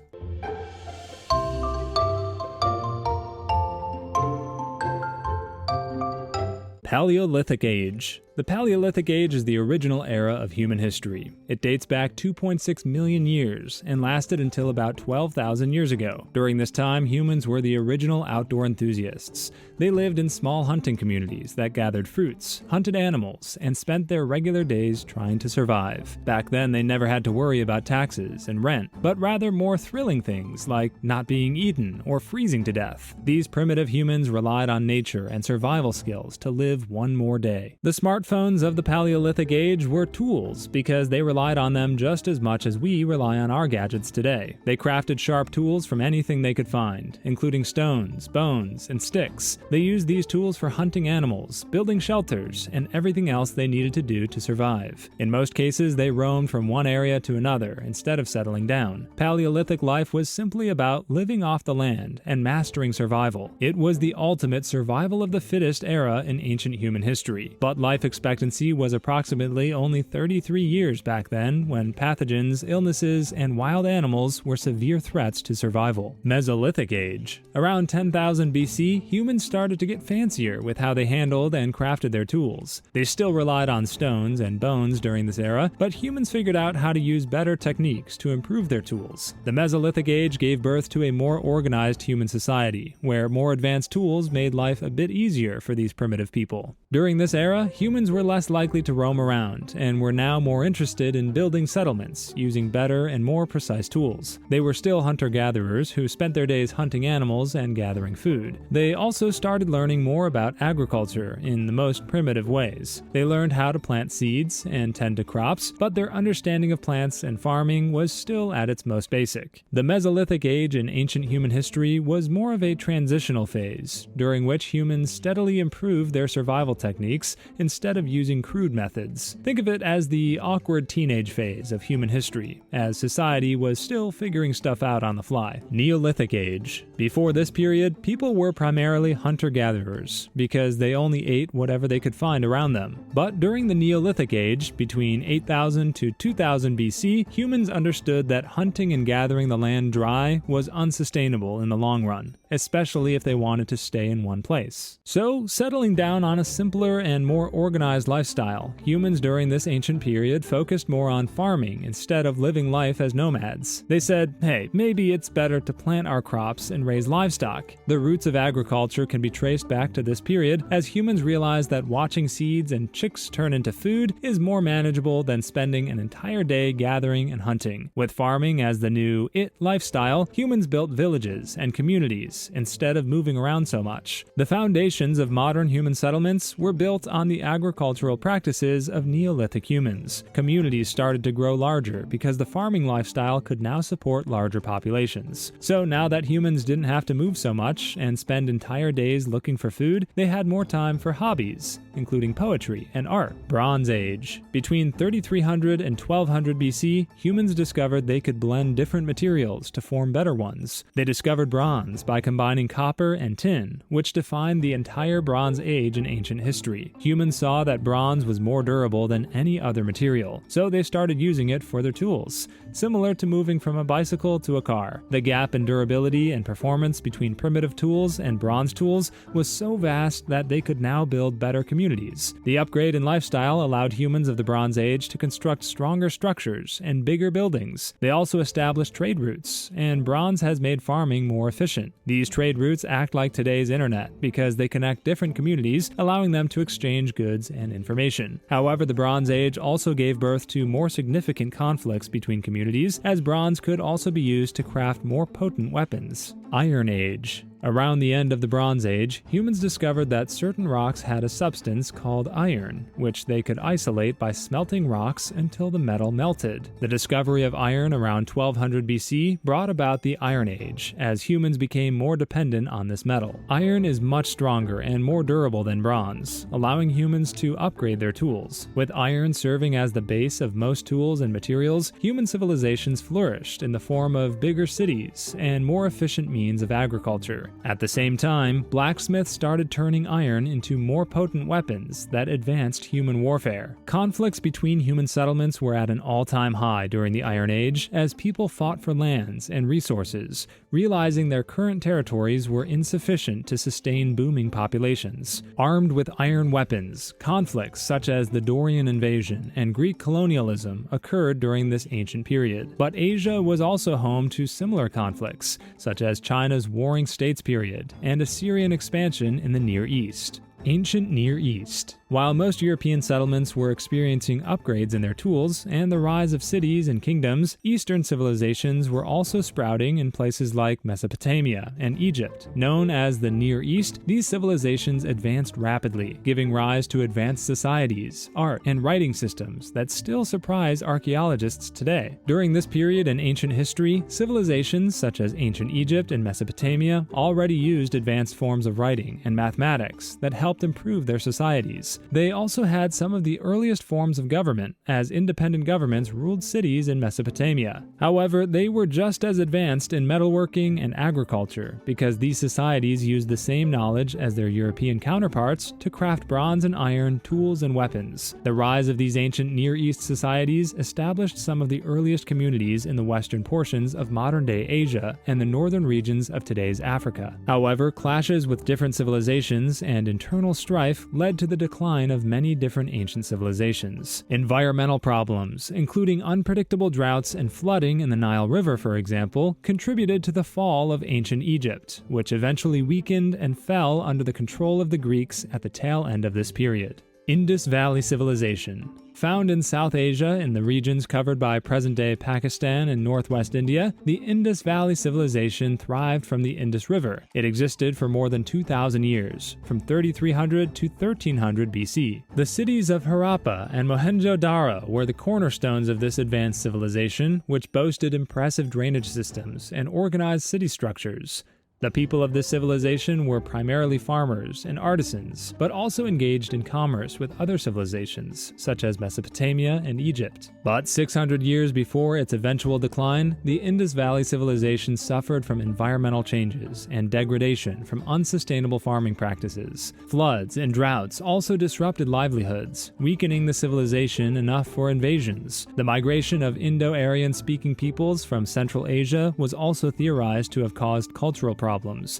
Paleolithic Age. The Paleolithic Age is the original era of human history. It dates back 2.6 million years and lasted until about 12,000 years ago. During this time, humans were the original outdoor enthusiasts. They lived in small hunting communities that gathered fruits, hunted animals, and spent their regular days trying to survive. Back then, they never had to worry about taxes and rent, but rather more thrilling things like not being eaten or freezing to death. These primitive humans relied on nature and survival skills to live one more day. The smartphones of the Paleolithic Age were tools because they relied on them just as much as we rely on our gadgets today. They crafted sharp tools from anything they could find, including stones, bones, and sticks. They used these tools for hunting animals, building shelters, and everything else they needed to do to survive. In most cases, they roamed from one area to another instead of settling down. Paleolithic life was simply about living off the land and mastering survival. It was the ultimate survival of the fittest era in ancient human history, but life expectancy was approximately only 33 years back then, when pathogens, illnesses, and wild animals were severe threats to survival. Mesolithic Age. Around 10,000 BC, humans started to get fancier with how they handled and crafted their tools. They still relied on stones and bones during this era, but humans figured out how to use better techniques to improve their tools. The Mesolithic Age gave birth to a more organized human society, where more advanced tools made life a bit easier for these primitive people. During this era, humans were less likely to roam around, and were now more interested in building settlements using better and more precise tools. They were still hunter-gatherers who spent their days hunting animals and gathering food. They also started learning more about agriculture in the most primitive ways. They learned how to plant seeds and tend to crops, but their understanding of plants and farming was still at its most basic. The Mesolithic Age in ancient human history was more of a transitional phase, during which humans steadily improved their survival techniques instead instead of using crude methods. Think of it as the awkward teenage phase of human history, as society was still figuring stuff out on the fly. Neolithic Age. Before this period, people were primarily hunter-gatherers, because they only ate whatever they could find around them. But during the Neolithic Age, between 8000 to 2000 BC, humans understood that hunting and gathering the land dry was unsustainable in the long run, especially if they wanted to stay in one place. So, settling down on a simpler and more organized lifestyle, humans during this ancient period focused more on farming instead of living life as nomads. They said, hey, maybe it's better to plant our crops and raise livestock. The roots of agriculture can be traced back to this period, as humans realized that watching seeds and chicks turn into food is more manageable than spending an entire day gathering and hunting. With farming as the new lifestyle, humans built villages and communities instead of moving around so much. The foundations of modern human settlements were built on the agricultural practices of Neolithic humans. Communities started to grow larger because the farming lifestyle could now support larger populations. So now that humans didn't have to move so much and spend entire days looking for food, they had more time for hobbies, including poetry and art. Bronze Age. Between 3300 and 1200 BC, humans discovered they could blend different materials to form better ones. They discovered bronze by combining copper and tin, which defined the entire Bronze Age in ancient history. Humans saw that bronze was more durable than any other material, so they started using it for their tools, similar to moving from a bicycle to a car. The gap in durability and performance between primitive tools and bronze tools was so vast that they could now build better communities. The upgrade in lifestyle allowed humans of the Bronze Age to construct stronger structures and bigger buildings. They also established trade routes, and bronze has made farming more efficient. These trade routes act like today's internet because they connect different communities, allowing them to exchange goods and information. However, the Bronze Age also gave birth to more significant conflicts between communities, as bronze could also be used to craft more potent weapons. Iron Age. Around the end of the Bronze Age, humans discovered that certain rocks had a substance called iron, which they could isolate by smelting rocks until the metal melted. The discovery of iron around 1200 BC brought about the Iron Age, as humans became more dependent on this metal. Iron is much stronger and more durable than bronze, allowing humans to upgrade their tools. With iron serving as the base of most tools and materials, human civilizations flourished in the form of bigger cities and more efficient means of agriculture. At the same time, blacksmiths started turning iron into more potent weapons that advanced human warfare. Conflicts between human settlements were at an all-time high during the Iron Age, as people fought for lands and resources, realizing their current territories were insufficient to sustain booming populations. Armed with iron weapons, conflicts such as the Dorian invasion and Greek colonialism occurred during this ancient period. But Asia was also home to similar conflicts, such as China's Warring States period and Assyrian expansion in the Near East. Ancient Near East. While most European settlements were experiencing upgrades in their tools and the rise of cities and kingdoms, Eastern civilizations were also sprouting in places like Mesopotamia and Egypt. Known as the Near East, these civilizations advanced rapidly, giving rise to advanced societies, art, and writing systems that still surprise archaeologists today. During this period in ancient history, civilizations such as ancient Egypt and Mesopotamia already used advanced forms of writing and mathematics that helped improve their societies. They also had some of the earliest forms of government, as independent governments ruled cities in Mesopotamia. However, they were just as advanced in metalworking and agriculture, because these societies used the same knowledge as their European counterparts to craft bronze and iron tools and weapons. The rise of these ancient Near East societies established some of the earliest communities in the western portions of modern-day Asia and the northern regions of today's Africa. However, clashes with different civilizations and internal strife led to the decline of many different ancient civilizations. Environmental problems, including unpredictable droughts and flooding in the Nile River, for example, contributed to the fall of ancient Egypt, which eventually weakened and fell under the control of the Greeks at the tail end of this period. Indus Valley Civilization. Found in South Asia in the regions covered by present-day Pakistan and northwest India, the Indus Valley Civilization thrived from the Indus River. It existed for more than 2,000 years, from 3300 to 1300 BC. The cities of Harappa and Mohenjo-Daro were the cornerstones of this advanced civilization, which boasted impressive drainage systems and organized city structures. The people of this civilization were primarily farmers and artisans, but also engaged in commerce with other civilizations, such as Mesopotamia and Egypt. But 600 years before its eventual decline, the Indus Valley civilization suffered from environmental changes and degradation from unsustainable farming practices. Floods and droughts also disrupted livelihoods, weakening the civilization enough for invasions. The migration of Indo-Aryan speaking peoples from Central Asia was also theorized to have caused cultural problems,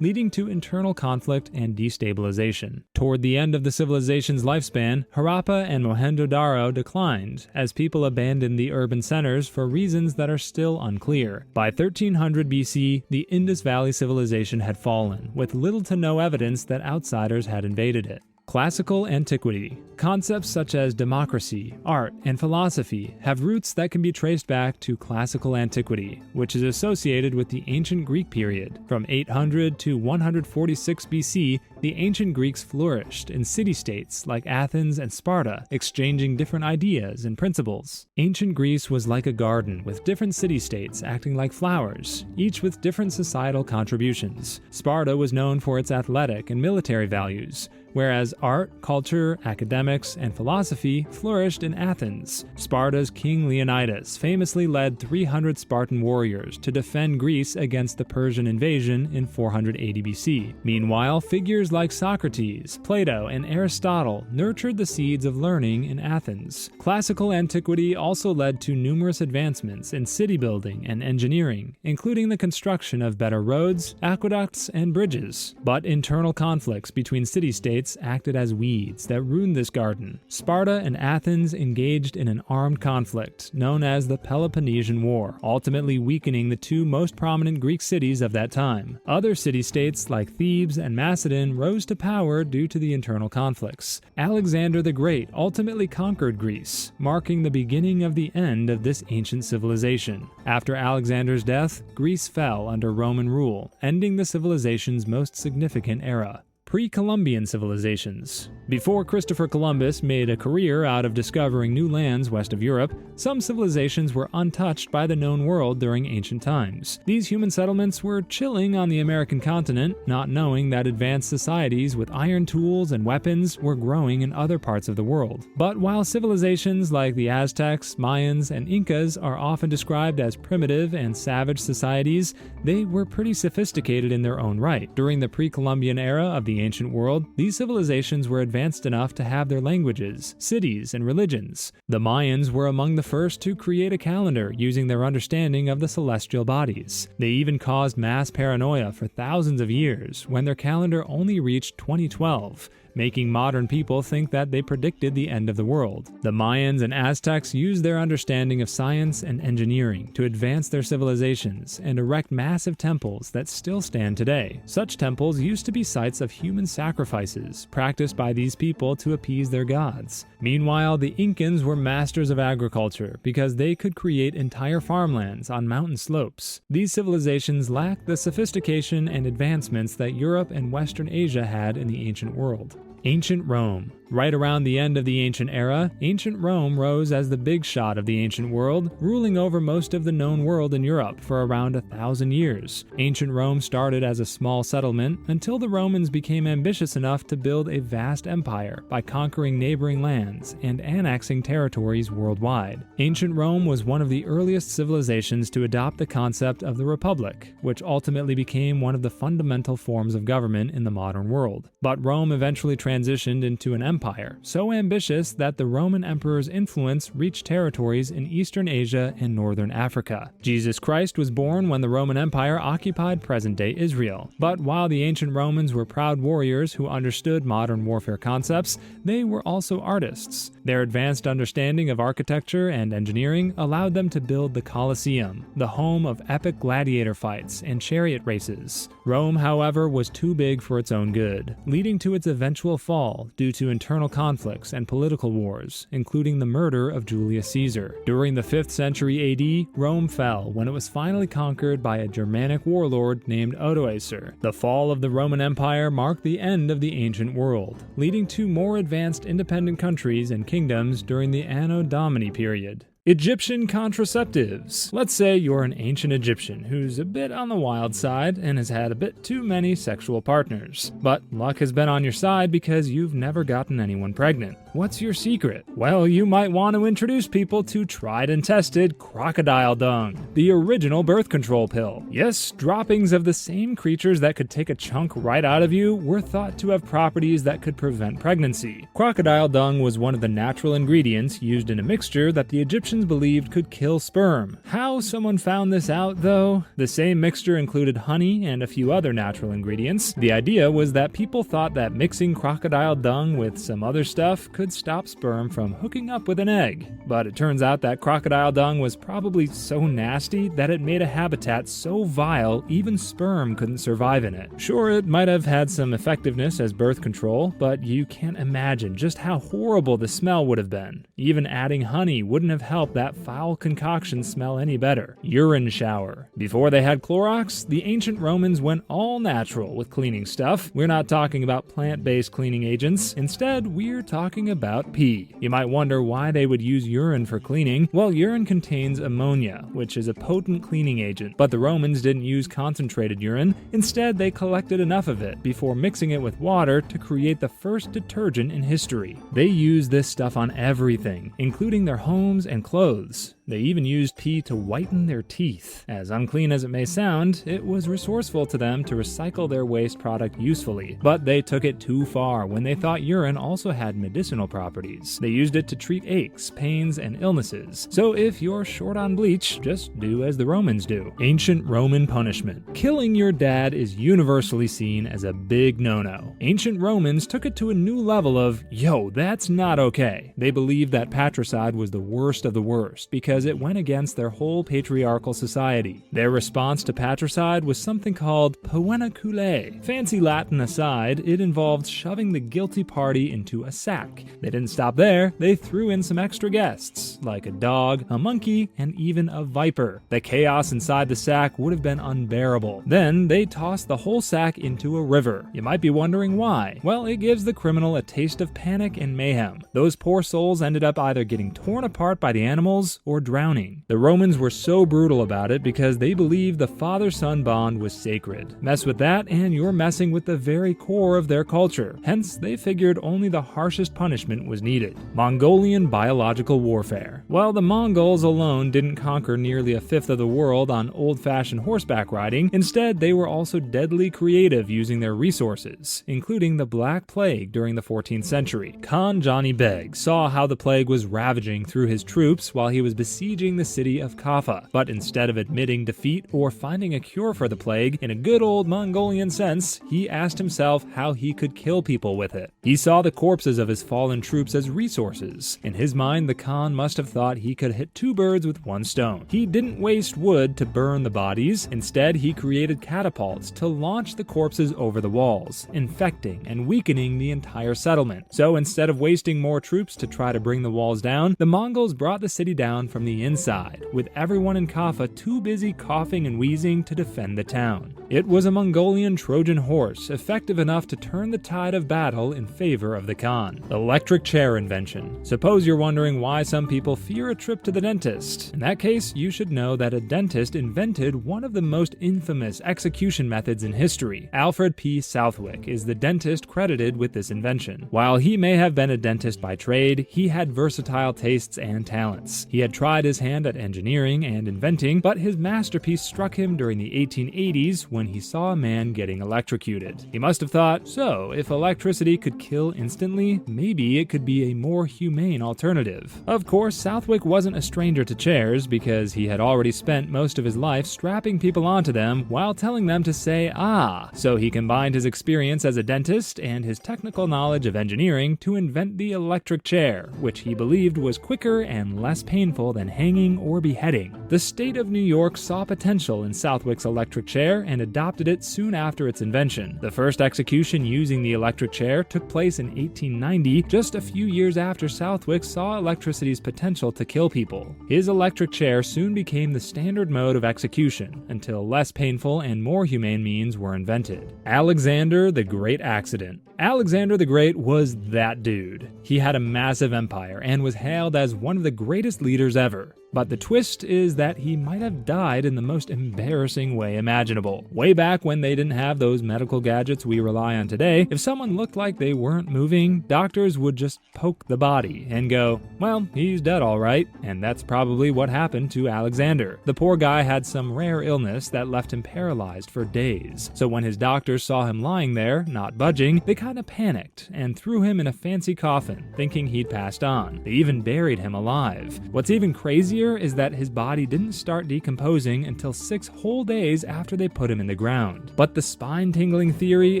leading to internal conflict and destabilization. Toward the end of the civilization's lifespan, Harappa and Mohenjo-Daro declined as people abandoned the urban centers for reasons that are still unclear. By 1300 BC, the Indus Valley civilization had fallen, with little to no evidence that outsiders had invaded it. Classical antiquity. Concepts such as democracy, art, and philosophy have roots that can be traced back to classical antiquity, which is associated with the ancient Greek period. From 800 to 146 BC, the ancient Greeks flourished in city-states like Athens and Sparta, exchanging different ideas and principles. Ancient Greece was like a garden with different city-states acting like flowers, each with different societal contributions. Sparta was known for its athletic and military values, whereas art, culture, academics, and philosophy flourished in Athens. Sparta's King Leonidas famously led 300 Spartan warriors to defend Greece against the Persian invasion in 480 BC. Meanwhile, figures like Socrates, Plato, and Aristotle nurtured the seeds of learning in Athens. Classical antiquity also led to numerous advancements in city building and engineering, including the construction of better roads, aqueducts, and bridges. But internal conflicts between city-states acted as weeds that ruined this garden. Sparta and Athens engaged in an armed conflict known as the Peloponnesian War, ultimately weakening the two most prominent Greek cities of that time. Other city-states like Thebes and Macedon rose to power due to the internal conflicts. Alexander the Great ultimately conquered Greece, marking the beginning of the end of this ancient civilization. After Alexander's death, Greece fell under Roman rule, ending the civilization's most significant era. Pre-Columbian civilizations. Before Christopher Columbus made a career out of discovering new lands west of Europe, some civilizations were untouched by the known world during ancient times. These human settlements were chilling on the American continent, not knowing that advanced societies with iron tools and weapons were growing in other parts of the world. But while civilizations like the Aztecs, Mayans, and Incas are often described as primitive and savage societies, they were pretty sophisticated in their own right. During the pre-Columbian era of the ancient world, these civilizations were advanced enough to have their languages, cities, and religions. The Mayans were among the first to create a calendar using their understanding of the celestial bodies. They even caused mass paranoia for thousands of years when their calendar only reached 2012, making modern people think that they predicted the end of the world. The Mayans and Aztecs used their understanding of science and engineering to advance their civilizations and erect massive temples that still stand today. Such temples used to be sites of human sacrifices practiced by these people to appease their gods. Meanwhile, the Incans were masters of agriculture because they could create entire farmlands on mountain slopes. These civilizations lacked the sophistication and advancements that Europe and Western Asia had in the ancient world. Ancient Rome. Right around the end of the ancient era, ancient Rome rose as the big shot of the ancient world, ruling over most of the known world in Europe for around 1,000 years. Ancient Rome started as a small settlement until the Romans became ambitious enough to build a vast empire by conquering neighboring lands and annexing territories worldwide. Ancient Rome was one of the earliest civilizations to adopt the concept of the Republic, which ultimately became one of the fundamental forms of government in the modern world. But Rome eventually transitioned into an empire, so ambitious that the Roman emperor's influence reached territories in Eastern Asia and Northern Africa. Jesus Christ was born when the Roman Empire occupied present-day Israel. But while the ancient Romans were proud warriors who understood modern warfare concepts, they were also artists. Their advanced understanding of architecture and engineering allowed them to build the Colosseum, the home of epic gladiator fights and chariot races. Rome, however, was too big for its own good, leading to its eventual fall due to internal conflicts and political wars, including the murder of Julius Caesar. During the 5th century AD, Rome fell when it was finally conquered by a Germanic warlord named Odoacer. The fall of the Roman Empire marked the end of the ancient world, leading to more advanced independent countries and kingdoms during the Anno Domini period. Egyptian contraceptives. Let's say you're an ancient Egyptian who's a bit on the wild side and has had a bit too many sexual partners. But luck has been on your side because you've never gotten anyone pregnant. What's your secret? Well, you might want to introduce people to tried and tested crocodile dung, the original birth control pill. Yes, droppings of the same creatures that could take a chunk right out of you were thought to have properties that could prevent pregnancy. Crocodile dung was one of the natural ingredients used in a mixture that the Egyptians believed could kill sperm. How someone found this out, though? The same mixture included honey and a few other natural ingredients. The idea was that people thought that mixing crocodile dung with some other stuff could stop sperm from hooking up with an egg. But it turns out that crocodile dung was probably so nasty that it made a habitat so vile even sperm couldn't survive in it. Sure, it might have had some effectiveness as birth control, but you can't imagine just how horrible the smell would have been. Even adding honey wouldn't have helped that foul concoction smell any better. Urine shower. Before they had Clorox, the ancient Romans went all natural with cleaning stuff. We're not talking about plant-based cleaning agents. Instead, we're talking about pee. You might wonder why they would use urine for cleaning. Well, urine contains ammonia, which is a potent cleaning agent, but the Romans didn't use concentrated urine. Instead, they collected enough of it before mixing it with water to create the first detergent in history. They used this stuff on everything, including their homes and clothes. They even used pee to whiten their teeth. As unclean as it may sound, it was resourceful to them to recycle their waste product usefully, but they took it too far when they thought urine also had medicinal properties. They used it to treat aches, pains, and illnesses. So if you're short on bleach, just do as the Romans do. Ancient Roman punishment. Killing your dad is universally seen as a big no-no. Ancient Romans took it to a new level of, yo, that's not okay. They believed that patricide was the worst of the worst because it went against their whole patriarchal society. Their response to patricide was something called poena culae. Fancy Latin aside, it involved shoving the guilty party into a sack. They didn't stop there, they threw in some extra guests, like a dog, a monkey, and even a viper. The chaos inside the sack would have been unbearable. Then they tossed the whole sack into a river. You might be wondering why. Well, it gives the criminal a taste of panic and mayhem. Those poor souls ended up either getting torn apart by the animals or drowning. The Romans were so brutal about it because they believed the father-son bond was sacred. Mess with that and you're messing with the very core of their culture. Hence, they figured only the harshest punishment was needed. Mongolian biological warfare. While the Mongols alone didn't conquer nearly a fifth of the world on old-fashioned horseback riding, instead they were also deadly creative using their resources, including the Black Plague during the 14th century. Khan Johnny Beg saw how the plague was ravaging through his troops while he was besieging the city of Kaffa, but instead of admitting defeat or finding a cure for the plague, in a good old Mongolian sense, he asked himself how he could kill people with it. He saw the corpses of his fallen troops as resources. In his mind, the Khan must have thought he could hit two birds with one stone. He didn't waste wood to burn the bodies. Instead, he created catapults to launch the corpses over the walls, infecting and weakening the entire settlement. So instead of wasting more troops to try to bring the walls down, the Mongols brought the city down from the inside, with everyone in Kaffa too busy coughing and wheezing to defend the town. It was a Mongolian Trojan horse, effective enough to turn the tide of battle in favor of the Khan. Electric chair invention. Suppose you're wondering why some people fear a trip to the dentist. In that case, you should know that a dentist invented one of the most infamous execution methods in history. Alfred P. Southwick is the dentist credited with this invention. While he may have been a dentist by trade, he had versatile tastes and talents. He had tried his hand at engineering and inventing, but his masterpiece struck him during the 1880s when he saw a man getting electrocuted. He must have thought, so if electricity could kill instantly, maybe it could be a more humane alternative. Of course, Southwick wasn't a stranger to chairs because he had already spent most of his life strapping people onto them while telling them to say ah. So he combined his experience as a dentist and his technical knowledge of engineering to invent the electric chair, which he believed was quicker and less painful than hanging or beheading. The state of New York saw potential in Southwick's electric chair and adopted it soon after its invention. The first execution using the electric chair took place in 1890, just a few years after Southwick saw electricity's potential to kill people. His electric chair soon became the standard mode of execution, until less painful and more humane means were invented. Alexander the Great Accident. Alexander the Great was that dude. He had a massive empire and was hailed as one of the greatest leaders ever. ever. But the twist is that he might have died in the most embarrassing way imaginable. Way back when they didn't have those medical gadgets we rely on today, if someone looked like they weren't moving, doctors would just poke the body and go, well, he's dead all right. And that's probably what happened to Alexander. The poor guy had some rare illness that left him paralyzed for days. So when his doctors saw him lying there, not budging, they kind of panicked and threw him in a fancy coffin, thinking he'd passed on. They even buried him alive. What's even crazier is that his body didn't start decomposing until 6 whole days after they put him in the ground. But the spine-tingling theory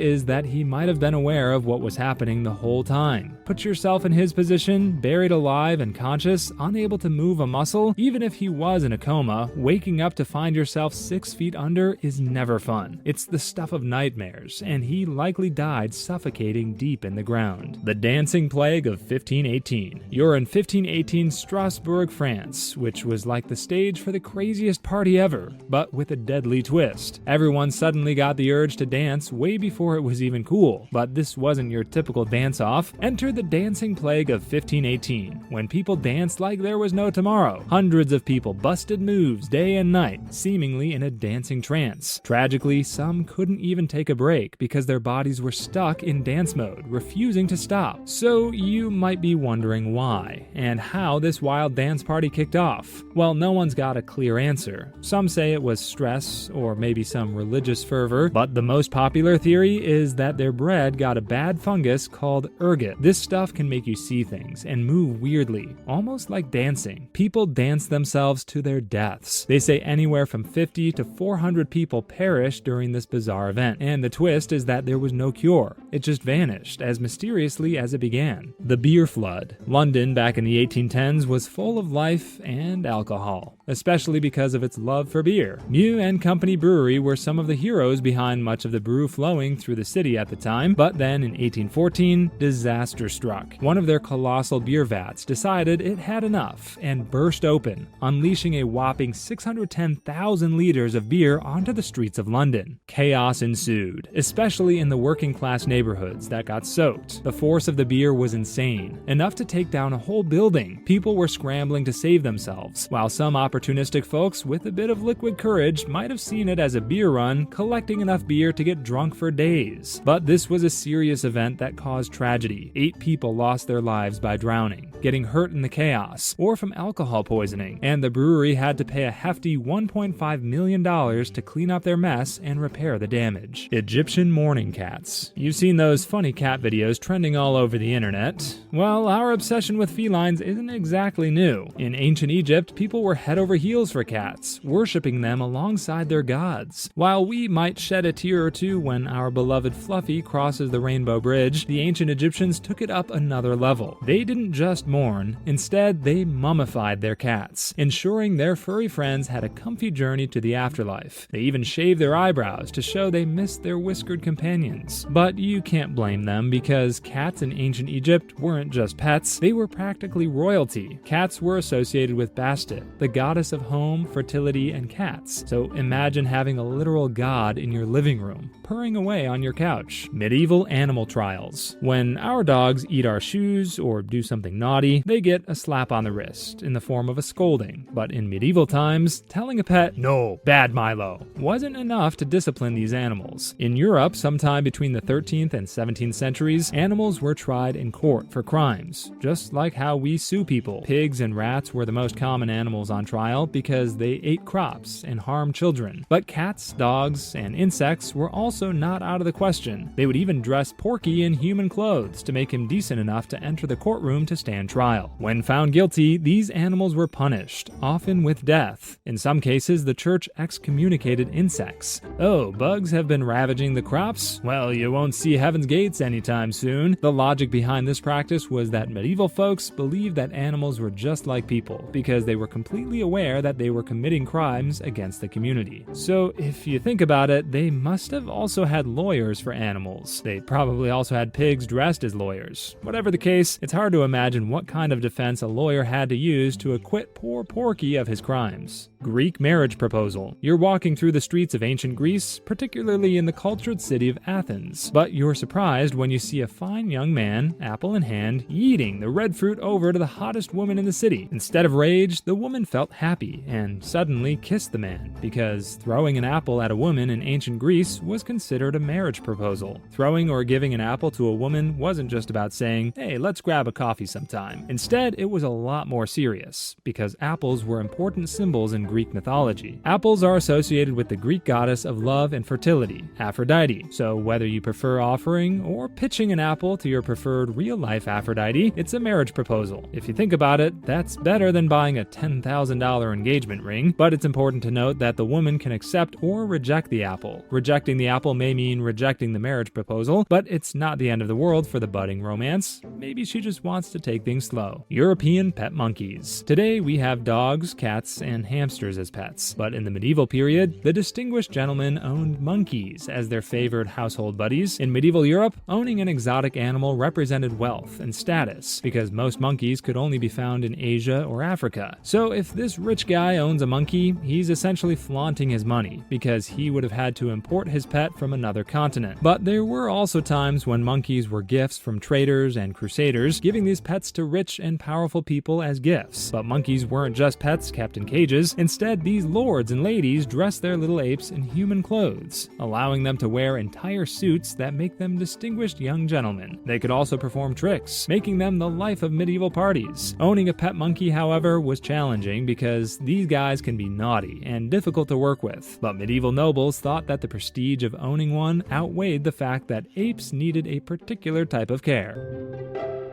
is that he might have been aware of what was happening the whole time. Put yourself in his position, buried alive and conscious, unable to move a muscle. Even if he was in a coma, waking up to find yourself 6 feet under is never fun. It's the stuff of nightmares, and he likely died suffocating deep in the ground. The Dancing Plague of 1518. You're in 1518 Strasbourg, France, which was like the stage for the craziest party ever, but with a deadly twist. Everyone suddenly got the urge to dance way before it was even cool, but this wasn't your typical dance-off. Enter the Dancing Plague of 1518, when people danced like there was no tomorrow. Hundreds of people busted moves day and night, seemingly in a dancing trance. Tragically, some couldn't even take a break because their bodies were stuck in dance mode, refusing to stop. So you might be wondering why, and how this wild dance party kicked off. Well, no one's got a clear answer. Some say it was stress, or maybe some religious fervor, but the most popular theory is that their bread got a bad fungus called ergot. This stuff can make you see things and move weirdly, almost like dancing. People dance themselves to their deaths. They say anywhere from 50 to 400 people perished during this bizarre event, and the twist is that there was no cure. It just vanished as mysteriously as it began. The beer flood. London back in the 1810s was full of life and alcohol, especially because of its love for beer. Mew and Company Brewery were some of the heroes behind much of the brew flowing through the city at the time, but then in 1814, disaster struck. One of their colossal beer vats decided it had enough and burst open, unleashing a whopping 610,000 liters of beer onto the streets of London. Chaos ensued, especially in the working-class neighborhoods that got soaked. The force of the beer was insane, enough to take down a whole building. People were scrambling to save themselves, while some opportunistic folks with a bit of liquid courage might have seen it as a beer run, collecting enough beer to get drunk for days. But this was a serious event that caused tragedy. 8 people lost their lives by drowning, getting hurt in the chaos, or from alcohol poisoning, and the brewery had to pay a hefty $1.5 million to clean up their mess and repair the damage. Egyptian mourning cats. You've seen those funny cat videos trending all over the internet. Well, our obsession with felines isn't exactly new. In ancient Egypt, people were head over heels for cats, worshipping them alongside their gods. While we might shed a tear or two when our beloved Fluffy crosses the rainbow bridge, the ancient Egyptians took it up another level. They didn't just mourn, instead they mummified their cats, ensuring their furry friends had a comfy journey to the afterlife. They even shaved their eyebrows to show they missed their whiskered companions. But you can't blame them, because cats in ancient Egypt weren't just pets, they were practically royalty. Cats were associated with Bastet, the goddess of home, fertility, and cats. So imagine having a literal god in your living room, purring away on your couch. Medieval animal trials. When our dogs eat our shoes or do something naughty, they get a slap on the wrist in the form of a scolding. But in medieval times, telling a pet, "No, bad Milo," wasn't enough to discipline these animals. In Europe, sometime between the 13th and 17th centuries, animals were tried in court for crimes, just like how we sue people. Pigs and rats were the most common animals on trial because they ate crops and harmed children. But cats, dogs, and insects were also not out of the question. They would even dress Porky in human clothes to make him decent enough to enter the courtroom to stand trial. When found guilty, these animals were punished, often with death. In some cases, the church excommunicated insects. Oh, bugs have been ravaging the crops? Well, you won't see heaven's gates anytime soon. The logic behind this practice was that medieval folks believed that animals were just like people, because they were completely aware that they were committing crimes against the community. So if you think about it, they must have also had lawyers for animals. They probably also had pigs dressed as lawyers. years. Whatever the case, it's hard to imagine what kind of defense a lawyer had to use to acquit poor Porky of his crimes. Greek marriage proposal. You're walking through the streets of ancient Greece, particularly in the cultured city of Athens, but you're surprised when you see a fine young man, apple in hand, yeeting the red fruit over to the hottest woman in the city. Instead of rage, the woman felt happy and suddenly kissed the man, because throwing an apple at a woman in ancient Greece was considered a marriage proposal. Throwing or giving an apple to a woman wasn't just about saying, "Hey, let's grab a coffee sometime." Instead, it was a lot more serious, because apples were important symbols in Greek mythology. Apples are associated with the Greek goddess of love and fertility, Aphrodite, so whether you prefer offering or pitching an apple to your preferred real-life Aphrodite, it's a marriage proposal. If you think about it, that's better than buying a $10,000 engagement ring, but it's important to note that the woman can accept or reject the apple. Rejecting the apple may mean rejecting the marriage proposal, but it's not the end of the world for the budding romance. Maybe she just wants to take things slow. European pet monkeys. Today we have dogs, cats, and hamsters as pets, but in the medieval period, the distinguished gentlemen owned monkeys as their favored household buddies. In medieval Europe, owning an exotic animal represented wealth and status, because most monkeys could only be found in Asia or Africa. So if this rich guy owns a monkey, he's essentially flaunting his money, because he would have had to import his pet from another continent. But there were also times when monkeys were gifts from traders and crusaders, giving these pets to rich and powerful people as gifts. But monkeys weren't just pets kept in cages. Instead, these lords and ladies dressed their little apes in human clothes, allowing them to wear entire suits that make them distinguished young gentlemen. They could also perform tricks, making them the life of medieval parties. Owning a pet monkey, however, was challenging because these guys can be naughty and difficult to work with. But medieval nobles thought that the prestige of owning one outweighed the fact that apes needed a particular type of care.